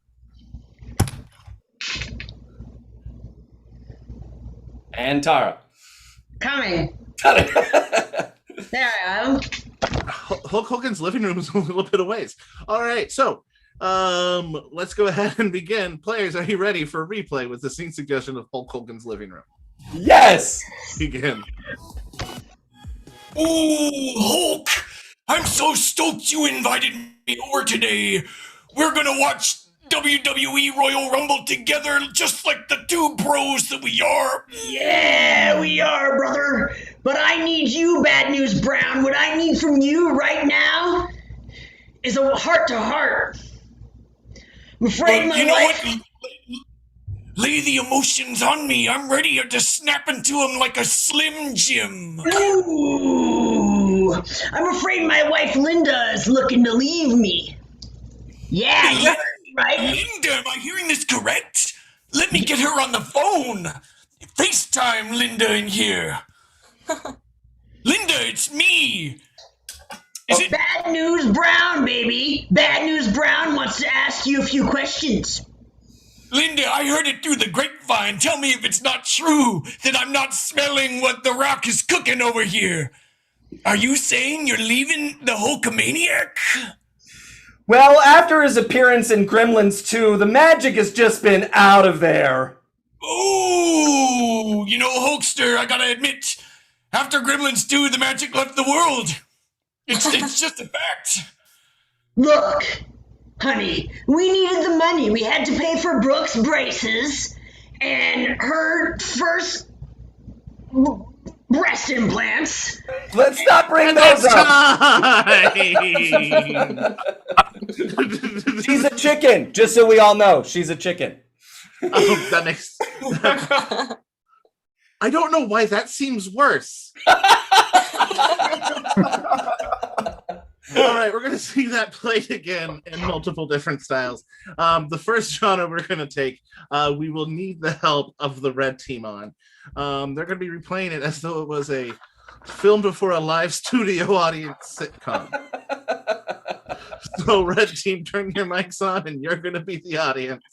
And Tara. Coming. There I am. Hulk Hogan's living room is a little bit of ways. All right, so let's go ahead and begin. Players, are you ready for a replay with the scene suggestion of Hulk Hogan's living room? Yes! Begin. Oh, Hulk! I'm so stoked you invited me over today. We're gonna watch WWE Royal Rumble together just like the two bros that we are. Yeah, we are, brother. But I need you, Bad News Brown. What I need from you right now is a heart-to-heart. I'm afraid my wife... What? Lay the emotions on me. I'm ready to snap into him like a Slim Jim. Ooh, I'm afraid my wife Linda is looking to leave me. Yeah, you heard me, right? Linda, am I hearing this correct? Let me get her on the phone. FaceTime Linda in here. Linda, it's me. Is it Bad News Brown, baby? Bad News Brown wants to ask you a few questions. Linda, I heard it through the grapevine. Tell me if it's not true that I'm not smelling what The Rock is cooking over here. Are you saying you're leaving the Hulkamaniac? Well, after his appearance in Gremlins 2, the magic has just been out of there. Ooh, Hulkster, I gotta admit, after Gremlins 2, the magic left the world. It's just a fact. Look, honey, we needed the money. We had to pay for Brooke's braces and her first breast implants. Let's not bring those up. She's a chicken, just so we all know. She's a chicken. Oh, that makes... I don't know why that seems worse. All right, we're going to see that played again in multiple different styles. The first genre we're going to take, we will need the help of the red team on. They're going to be replaying it as though it was a film before a live studio audience sitcom. So red team, turn your mics on and you're going to be the audience.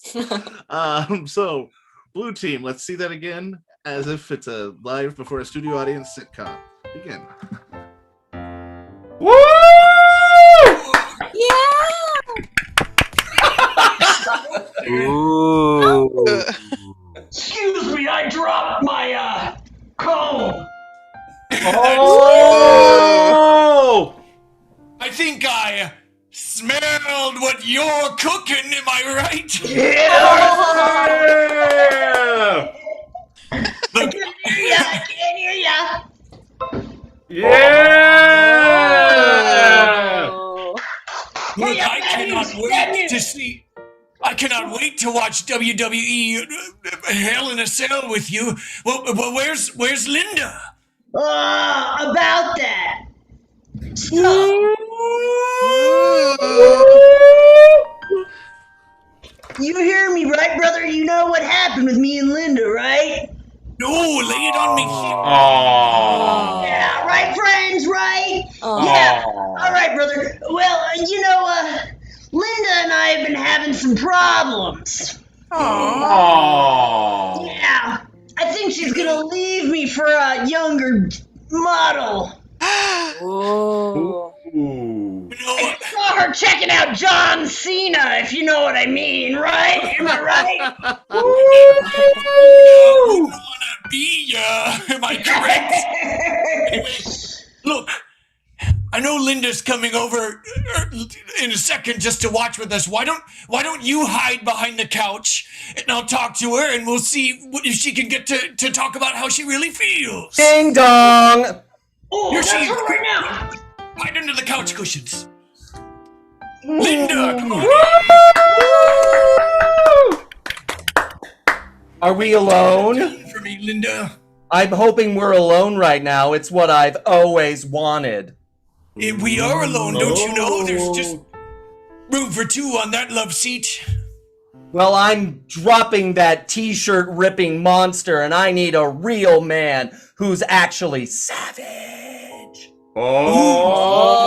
So blue team, let's see that again as if it's a live before a studio audience sitcom. Begin. Woo! Yeah! Ooh. Excuse me, I dropped my comb. Oh! I think I smelled what you're cooking, am I right? Yeah! I can't hear ya. Yeah! Look, I cannot wait to watch WWE Hell in a Cell with you. Well, where's Linda? About that. You hear me, right, brother? You know what happened with me and Linda, right? No, lay it on me. Yeah, right, friends, right? Yeah. All right, brother. Well, Linda and I have been having some problems. Yeah. I think she's gonna leave me for a younger model. Ooh. I saw her checking out John Cena, if you know what I mean, right? Am I right? Who wanna be ya? Am I correct? Anyway, look, I know Linda's coming over in a second just to watch with us. Why don't you hide behind the couch and I'll talk to her and we'll see if she can get to talk about how she really feels. Ding dong! Oh, Here that's she her is. right now. Hide under the couch cushions. Linda, come on. Are we alone? For me, Linda. I'm hoping we're alone right now. It's what I've always wanted. We are alone, don't you know? There's just room for two on that love seat. Well, I'm dropping that t-shirt ripping monster, and I need a real man who's actually savage. Oh.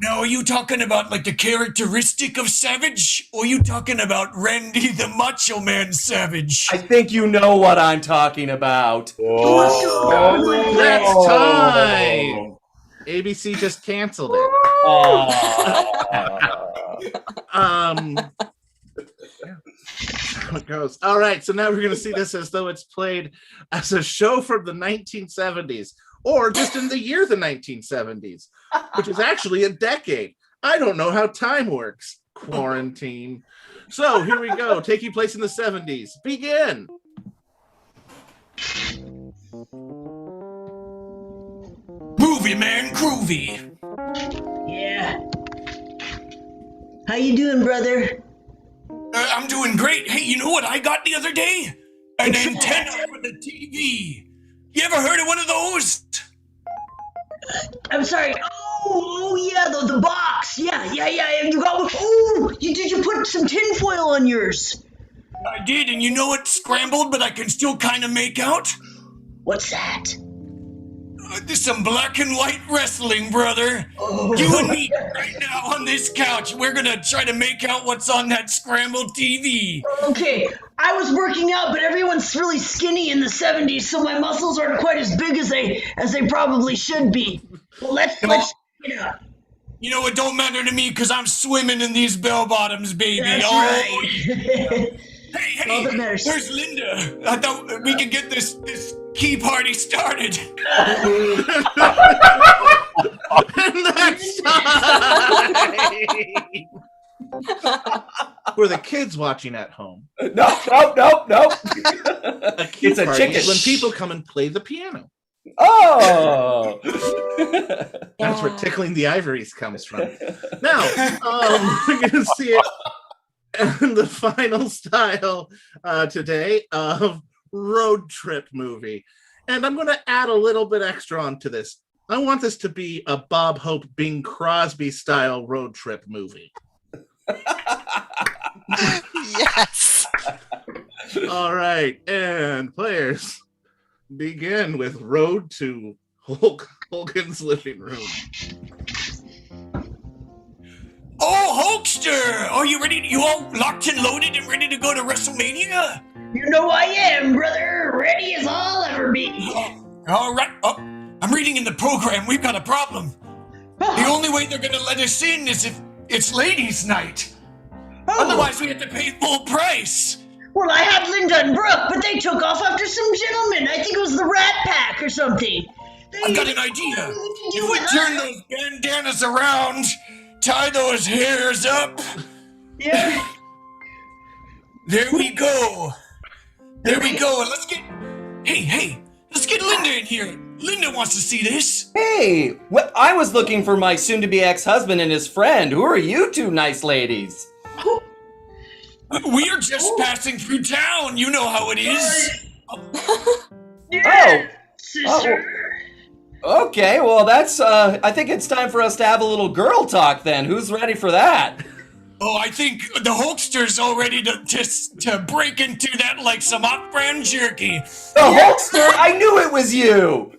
Now, are you talking about like the characteristic of savage, or are you talking about Randy the Macho Man Savage? I think you know what I'm talking about. That's time. ABC just canceled it. How it goes. All right, so now we're going to see this as though it's played as a show from the 1970s, or just in the year the 1970s, which is actually a decade. I don't know how time works. Quarantine. So here we go. Taking place in the 70s. Begin. Groovy, man, groovy. Yeah. How you doing, brother? I'm doing great. Hey, you know what I got the other day? An antenna for the TV. You ever heard of one of those? I'm sorry. Oh yeah, the box. Yeah. You got one. Oh, did you put some tinfoil on yours? I did, and you know it's scrambled, but I can still kind of make out? What's that? There's some black and white wrestling, brother. Oh. You and me right now on this couch. We're gonna try to make out what's on that scrambled TV. Okay, I was working out, but everyone's really skinny in the 70s, so my muscles aren't quite as big as they probably should be. Well, let's check it out. You know, it don't matter to me because I'm swimming in these bell bottoms, baby. That's right. Hey, where's Linda? I thought we could get this key party started. And that's time. Were the kids watching at home? Nope. A key It's a party chicken. is when people come and play the piano. Oh! That's where tickling the ivories comes from. Now, we're going to see it in the final style today of road trip movie. And I'm going to add a little bit extra onto this. I want this to be a Bob Hope, Bing Crosby style road trip movie. Yes. All right. And players, begin with Road to Hogan's living room. Oh, Hulkster! Are you ready? You all locked and loaded and ready to go to WrestleMania? You know I am, brother. Ready as I'll ever be. All right. Oh, I'm reading in the program. We've got a problem. The only way they're going to let us in is if it's ladies' night. Otherwise, we have to pay full price. Well, I had Linda and Brooke, but they took off after some gentlemen. I think it was the Rat Pack or something. I've got an idea. If we turn those bandanas around, tie those hairs up. Yeah. There we go. There we go. And let's get... Hey, let's get Linda in here. Linda wants to see this. Hey, I was looking for my soon-to-be ex-husband and his friend. Who are you two nice ladies? We are just passing through town. You know how it is. Yeah, sister. Oh. Okay, well that's, I think it's time for us to have a little girl talk then. Who's ready for that? Oh, I think the Hulkster's all ready to break into that like some off-brand jerky. The Hulkster? I knew it was you!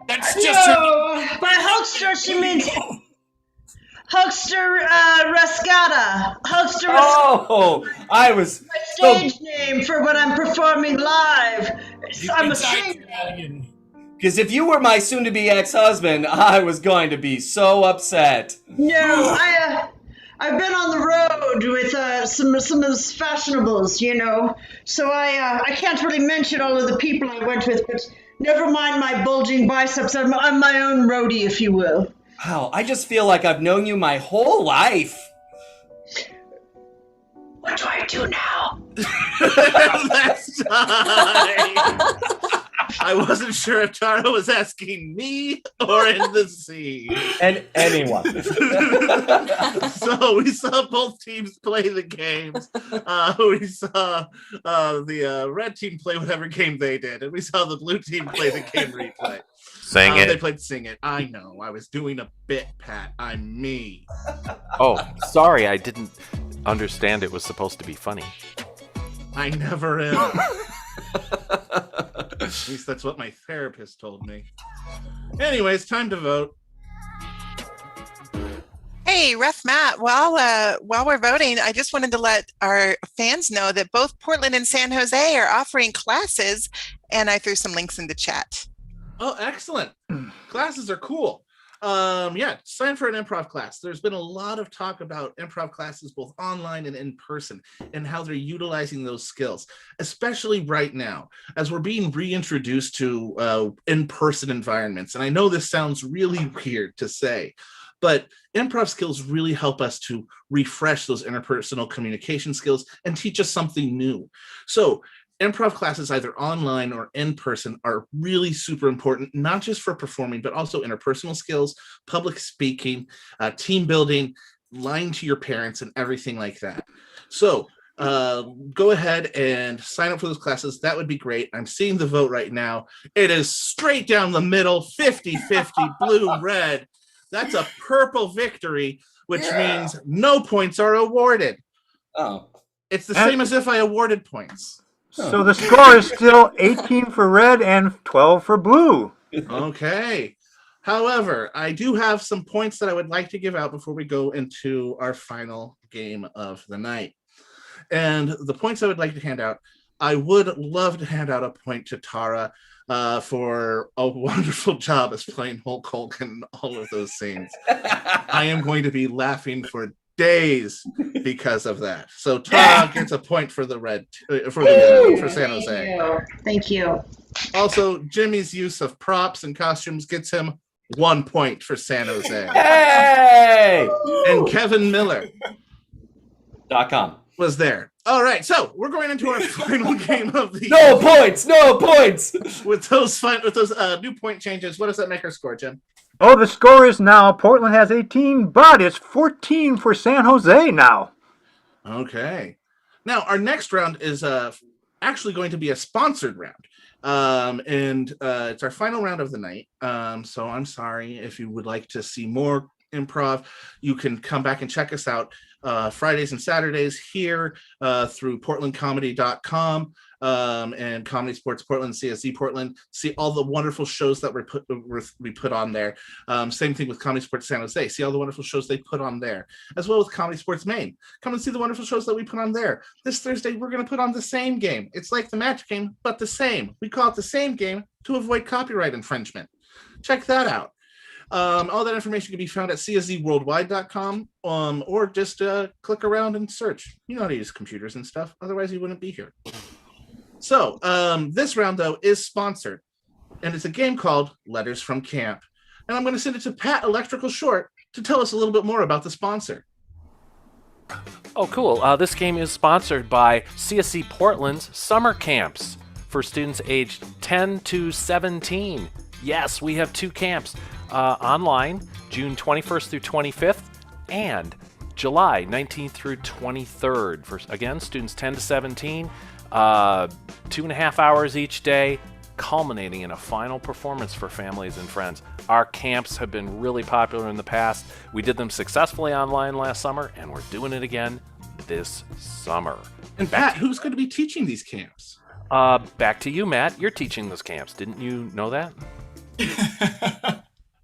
That's just her... By Hulkster, she means Hulkster Rascata. Hulkster Rascata. Oh, I was... My stage name for when I'm performing live. I'm ashamed. Because if you were my soon-to-be ex-husband, I was going to be so upset. No, I've been on the road with some of those fashionables, you know. So I can't really mention all of the people I went with, but never mind my bulging biceps. I'm my own roadie, if you will. Wow, I just feel like I've known you my whole life. What do I do now? That's time. I wasn't sure if Tara was asking me or in the sea. And anyone. So we saw both teams play the games. We saw the red team play whatever game they did, and we saw the blue team play the game replay. Sing it. They played Sing It. I know. I was doing a bit, Pat. I'm me. Oh, sorry. I didn't understand it was supposed to be funny. I never am. At least that's what my therapist told me. Anyways, time to vote. Hey, Ref Matt, while we're voting, I just wanted to let our fans know that both Portland and San Jose are offering classes, and I threw some links in the chat. Oh, excellent. Classes are cool. Yeah, sign for an improv class. There's been a lot of talk about improv classes, both online and in person, and how they're utilizing those skills, especially right now, as we're being reintroduced to in-person environments. And I know this sounds really weird to say, but improv skills really help us to refresh those interpersonal communication skills and teach us something new. So improv classes, either online or in person, are really super important, not just for performing, but also interpersonal skills, public speaking, team building, lying to your parents, and everything like that. So go ahead and sign up for those classes. That would be great. I'm seeing the vote right now. It is straight down the middle, 50-50, blue, red. That's a purple victory, which means no points are awarded. Oh. It's the same as if I awarded points. So the score is still 18 for red and 12 for blue. Okay. However, I do have some points that I would like to give out before we go into our final game of the night. And the points I would like to hand out, I would love to hand out a point to Tara for a wonderful job as playing Hulk Hogan and all of those scenes. I am going to be laughing for days because of that. So Tara gets a point for the red for San Jose. Thank you. Also, Jimmy's use of props and costumes gets him 1 point for San Jose. Hey! And Kevin Miller .com was there. All right, so we're going into our final game of the No points! With those new point changes, what does that make our score, Jim? Oh, the score is now Portland has 18, but it's 14 for San Jose now. Okay. Now, our next round is actually going to be a sponsored round. And it's our final round of the night. So I'm sorry if you would like to see more improv. You can come back and check us out Fridays and Saturdays here through portlandcomedy.com and Comedy Sports Portland, CSZ Portland. See all the wonderful shows that we put on there. Same thing with Comedy Sports San Jose. See all the wonderful shows they put on there, as well as Comedy Sports Maine. Come and see the wonderful shows that we put on there. This Thursday, we're going to put on the same game. It's like the match game, but the same. We call it the same game to avoid copyright infringement. Check that out. All that information can be found at czworldwide.com or just click around and search. You know how to use computers and stuff. Otherwise, you wouldn't be here. So this round, though, is sponsored, and it's a game called Letters from Camp. And I'm going to send it to Pat Electrical Short to tell us a little bit more about the sponsor. Oh, cool. This game is sponsored by CSC Portland's summer camps for students aged 10 to 17. Yes, we have 2 camps online, June 21st through 25th, and July 19th through 23rd. For, again, students 10 to 17, 2.5 hours each day, culminating in a final performance for families and friends. Our camps have been really popular in the past. We did them successfully online last summer, and we're doing it again this summer. And Pat, who's going to be teaching these camps? Back to you, Matt. You're teaching those camps. Didn't you know that?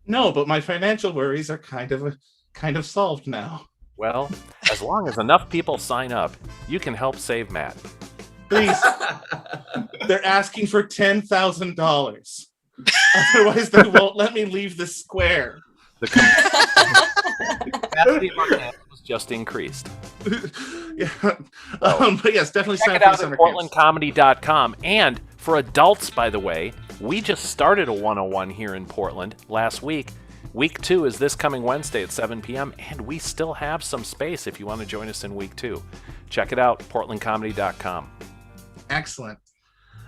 No, but my financial worries are kind of solved now. Well, as long as enough people sign up, you can help save Matt. Please. They're asking for $10,000. Otherwise, they won't let me leave the square. The capacity of our camp was just increased. Yeah. But yes, definitely check it out at portlandcomedy.com. And for adults, by the way, we just started a 101 here in Portland last week. Week 2 is this coming Wednesday at 7 p.m., and we still have some space if you want to join us in week 2. Check it out, portlandcomedy.com. Excellent.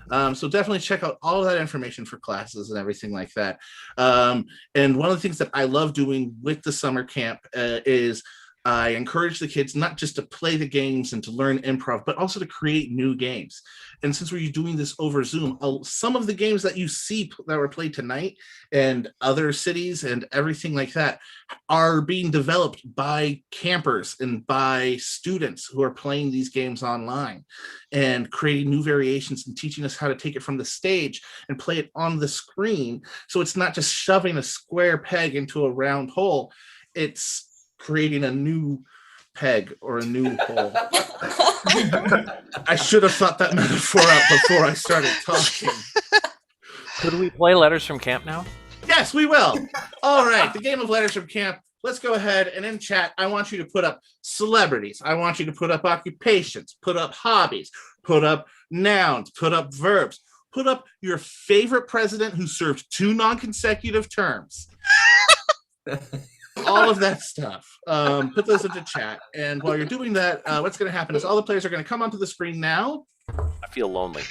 So definitely check out all of that information for classes and everything like that. And one of the things that I love doing with the summer camp is I encourage the kids not just to play the games and to learn improv, but also to create new games. And since we're doing this over Zoom, some of the games that you see that were played tonight and other cities and everything like that are being developed by campers and by students who are playing these games online and creating new variations and teaching us how to take it from the stage and play it on the screen. So it's not just shoving a square peg into a round hole. It's creating a new peg or a new hole. I should have thought that metaphor out before I started talking. Could we play Letters from Camp now? Yes, we will. All right, the game of Letters from Camp. Let's go ahead and in chat, I want you to put up celebrities. I want you to put up occupations, put up hobbies, put up nouns, put up verbs, put up your favorite president who served 2 non-consecutive terms. All of that stuff. Put those into chat. And while you're doing that, what's going to happen is all the players are going to come onto the screen now. I feel lonely.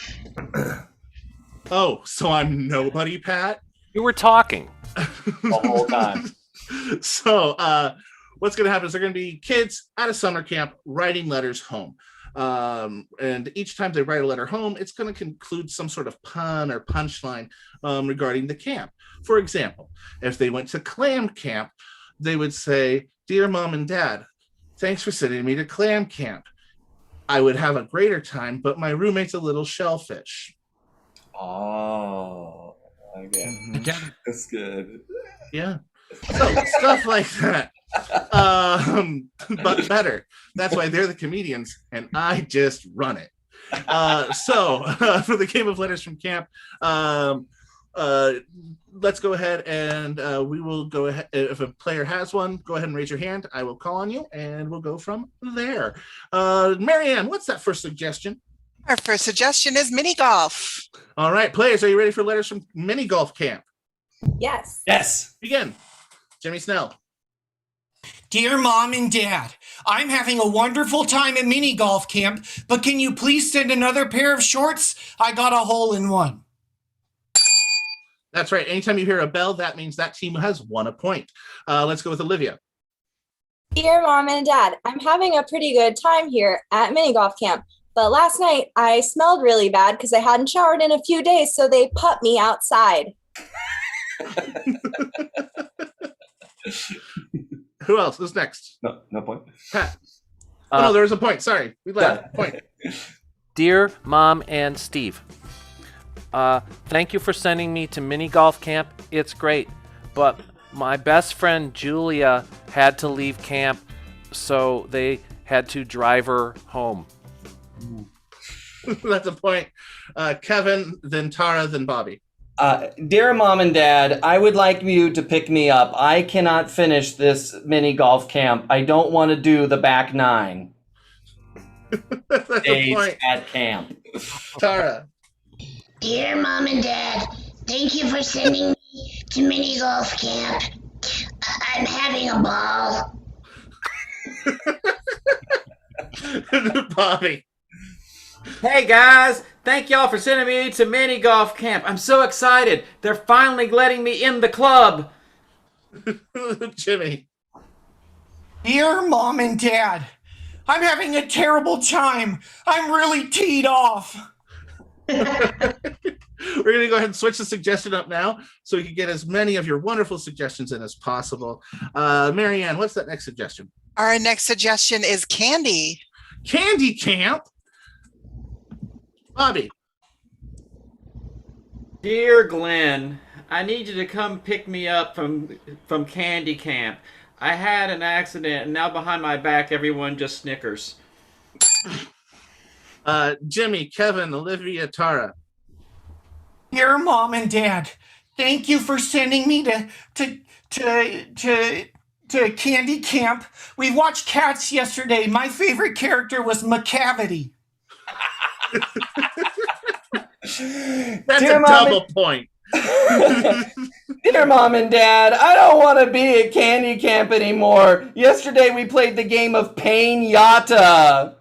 Oh, so I'm nobody, Pat? You were talking the whole time. So what's going to happen is they're going to be kids at a summer camp writing letters home. And each time they write a letter home, it's going to conclude some sort of pun or punchline regarding the camp. For example, if they went to clam camp, they would say, "Dear Mom and Dad, thanks for sending me to clam camp. I would have a greater time, but my roommate's a little shellfish." Oh, okay. That's good. Yeah. So, stuff like that. But better. That's why they're the comedians, and I just run it. So, for the game of Letters from Camp, let's go ahead and we will go ahead. If a player has one, go ahead and raise your hand. I will call on you, and we'll go from there. Marianne, what's that first suggestion? Our first suggestion is mini golf. All right, players, are you ready for Letters from Mini Golf Camp? Yes. Yes. Begin. Jimmy Snell. Dear Mom and Dad, I'm having a wonderful time at mini golf camp, but can you please send another pair of shorts? I got a hole in one. That's right. Anytime you hear a bell, that means that team has won a point. Let's go with Olivia. Dear Mom and Dad, I'm having a pretty good time here at mini golf camp. But last night I smelled really bad because I hadn't showered in a few days, so they put me outside. Who else? Who's next? No point. Pat. No, there was a point. Sorry. We left. Point. Dear Mom and Steve, thank you for sending me to mini golf camp. It's great. But my best friend Julia had to leave camp, so they had to drive her home. That's a point. Kevin, then Tara, then Bobby. Dear Mom and Dad, I would like you to pick me up. I cannot finish this mini golf camp. I don't want to do the back 9 That's days a point. at camp. Tara. Dear Mom and Dad, thank you for sending me to mini golf camp. I'm having a ball. Bobby. Hey guys, thank y'all for sending me to mini golf camp. I'm so excited. They're finally letting me in the club. Jimmy. Dear Mom and Dad, I'm having a terrible time. I'm really teed off. We're going to go ahead and switch the suggestion up now so we can get as many of your wonderful suggestions in as possible. Marianne, what's that next suggestion? Our next suggestion is candy. Candy camp? Bobby. Dear Glenn, I need you to come pick me up from candy camp. I had an accident, and now behind my back, everyone just snickers. Jimmy, Kevin, Olivia, Tara. Dear Mom and Dad, thank you for sending me to candy camp. We watched Cats yesterday. My favorite character was McCavity. That's Dear a Mom double point. Dear Mom and Dad, I don't want to be at candy camp anymore. Yesterday we played the game of Pain Yata.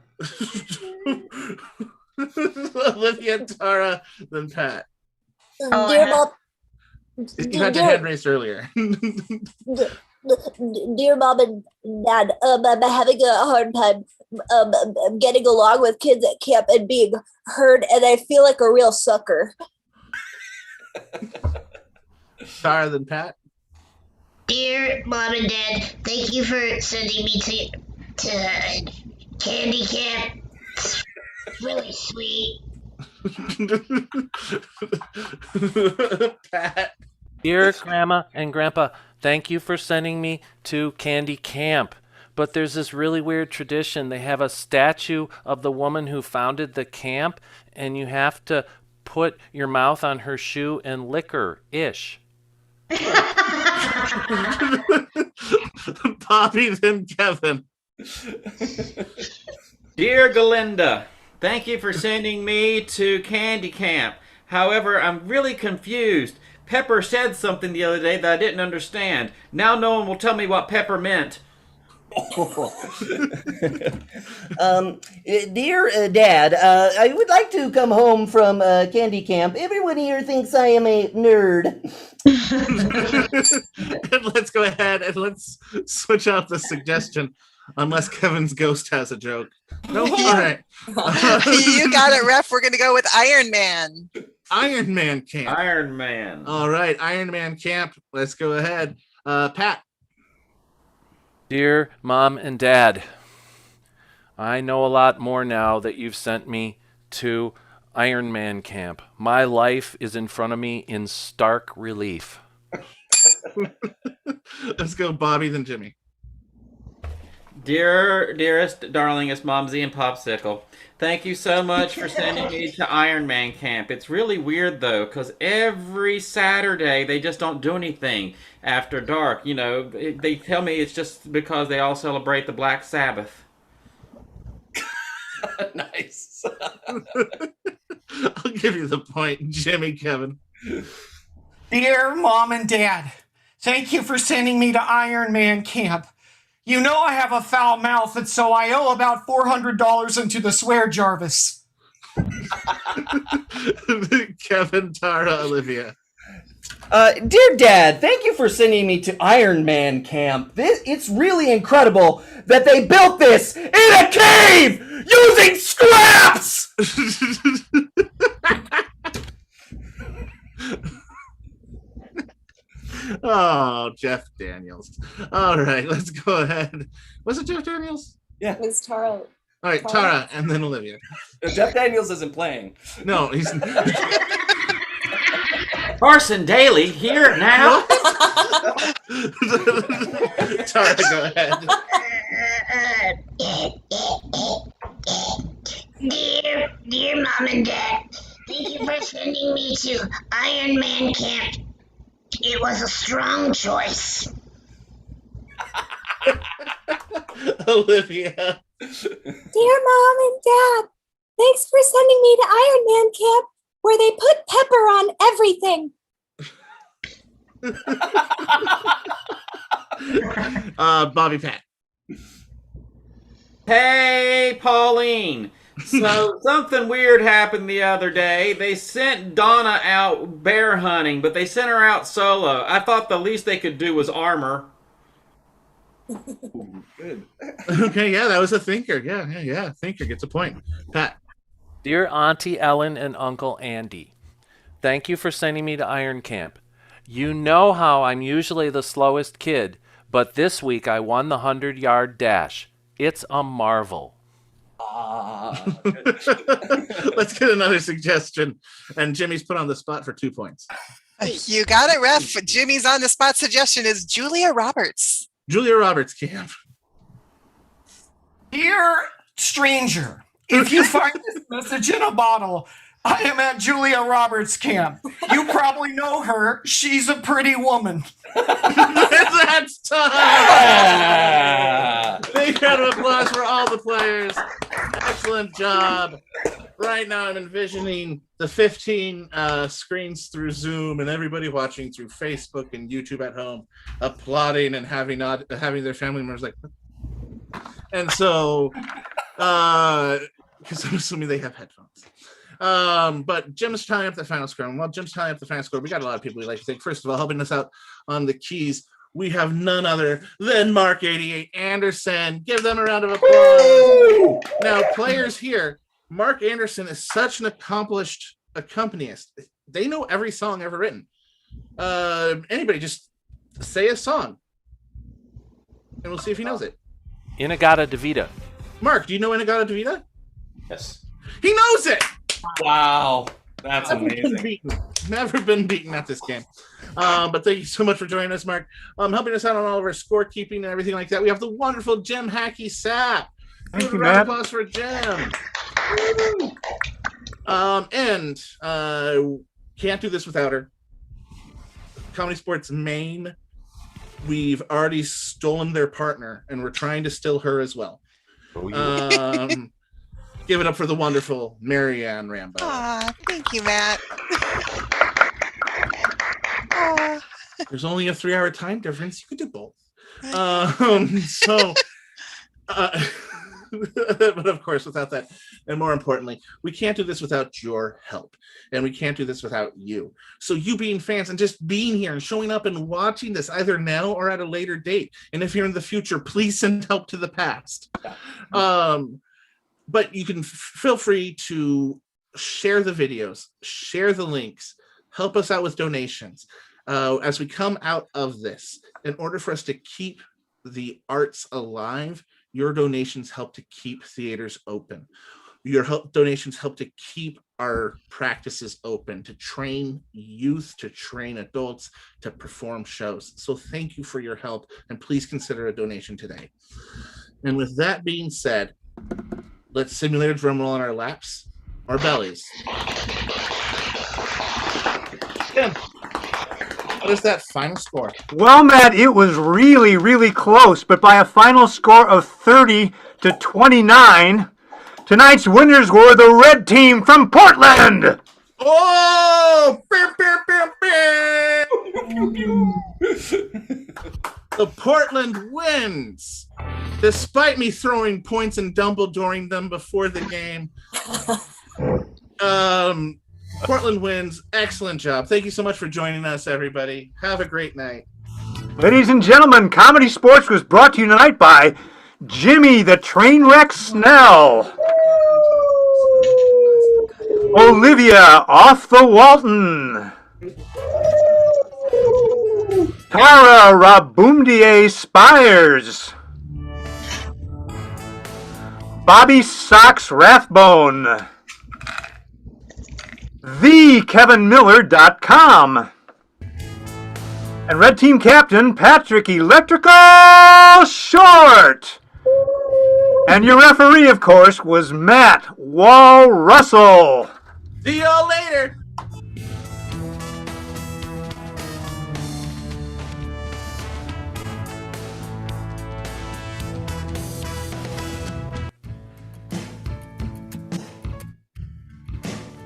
Olivia, Tara, then Pat. Dear Mom, You had your hand raised earlier. dear Mom and Dad, I'm having a hard time getting along with kids at camp and being heard, and I feel like a real sucker. Tara, then Pat. Dear Mom and Dad, thank you for sending me to candy camp. It's really sweet. Pat. Dear Grandma and Grandpa, thank you for sending me to candy camp. But there's this really weird tradition. They have a statue of the woman who founded the camp, and you have to put your mouth on her shoe and lick her-ish. Bobby, then Kevin. Dear Galinda, thank you for sending me to candy camp. However, I'm really confused. Pepper said something the other day that I didn't understand. Now no one will tell me what Pepper meant. Dear Dad, I would like to come home from candy camp. Everyone here thinks I am a nerd. And let's go ahead and let's switch out the suggestion, unless Kevin's ghost has a joke. No, all right. You got it, Ref. We're going to go with Iron Man. Iron Man camp. Iron Man. All right, Iron Man camp. Let's go ahead. Pat. Dear Mom and Dad, I know a lot more now that you've sent me to Iron Man camp. My life is in front of me in stark relief. Let's go Bobby, then Jimmy. Dearest, darlingest Momsy and Popsicle, thank you so much for sending me to Iron Man camp. It's really weird, though, because every Saturday they just don't do anything after dark. You know, they tell me it's just because they all celebrate the Black Sabbath. Nice. I'll give you the point, Jimmy. Kevin. Dear Mom and Dad, thank you for sending me to Iron Man camp. You know I have a foul mouth, and so I owe about $400 into the swear Jarvis. Kevin, Tara, Olivia. Dear Dad, thank you for sending me to Iron Man camp. It's really incredible that they built this in a cave using scraps! Oh, Jeff Daniels. All right, let's go ahead. Was it Jeff Daniels? Yeah. It's Tara. All right, Tara, and then Olivia. Jeff Daniels isn't playing. No, he's... Carson Daly here now. Tara, go ahead. Dear Mom and Dad, thank you for sending me to Iron Man camp. It was a strong choice. Olivia. Dear Mom and Dad, thanks for sending me to Iron Man camp where they put pepper on everything. Bobby Pat. Hey, Pauline. So something weird happened the other day. They sent Donna out bear hunting, but they sent her out solo. I thought the least they could do was armor. Good. Okay, yeah, that was a thinker. Yeah. Thinker gets a point. Pat. Dear Auntie Ellen and Uncle Andy, thank you for sending me to Iron Camp. You know how I'm usually the slowest kid, but this week I won the 100-yard dash. It's a marvel. Let's get another suggestion. And Jimmy's put on the spot for 2 points. You got it, Ref. Jimmy's on the spot suggestion is Julia Roberts. Julia Roberts camp. Dear stranger, if you find this message in a bottle, I am at Julia Roberts camp. You probably know her. She's a pretty woman. That's time. Big round of applause for all the players. Excellent job. Right now I'm envisioning the 15 screens through Zoom and everybody watching through Facebook and YouTube at home applauding and having their family members like, and so because I'm assuming they have headphones. But Jim's tying up the final score. And while Jim's tying up the final score, we got a lot of people we like to thank. First of all, helping us out on the keys, we have none other than Mark 88 Anderson. Give them a round of applause. Now, players here, Mark Anderson is such an accomplished accompanist. They know every song ever written. Anybody, just say a song, and we'll see if he knows it. Inagata Devita. Mark, do you know Inagata Devita? Yes. He knows it! Wow. That's amazing. Never been beaten at this game. But thank you so much for joining us, Mark. Helping us out on all of our scorekeeping and everything like that. We have the wonderful Jim Hackey Sapp. Thank you, a round of Matt. applause for Jim. Can't do this without her. Comedy Sports Maine. We've already stolen their partner, and we're trying to steal her as well. Give it up for the wonderful Marianne Rambo. Thank you, Matt. Aw. There's only a 3-hour time difference. You could do both. But of course, without that, and more importantly, we can't do this without your help, and we can't do this without you. So you being fans and just being here and showing up and watching this either now or at a later date. And if you're in the future, please send help to the past. But you can feel free to share the videos, share the links, help us out with donations. As we come out of this, in order for us to keep the arts alive, your donations help to keep theaters open. Your donations help to keep our practices open, to train youth, to train adults, to perform shows. So thank you for your help, and please consider a donation today. And with that being said, let's simulate a drum roll on our laps, our bellies. Tim, what is that final score? Well, Matt, it was really, really close, but by a final score of 30-29, tonight's winners were the red team from Portland. Oh! The Portland wins, despite me throwing points and Dumbledoring them before the game. Portland wins. Excellent job. Thank you so much for joining us, everybody. Have a great night. Ladies and gentlemen, Comedy Sports was brought to you tonight by Jimmy the Trainwreck Snell, Olivia Off the Walton, Tara Rabumdier Spires, Bobby Sox Rathbone, TheKevinMiller.com, and Red Team Captain Patrick Electrical Short. And your referee, of course, was Matt Wall Russell. See y'all later.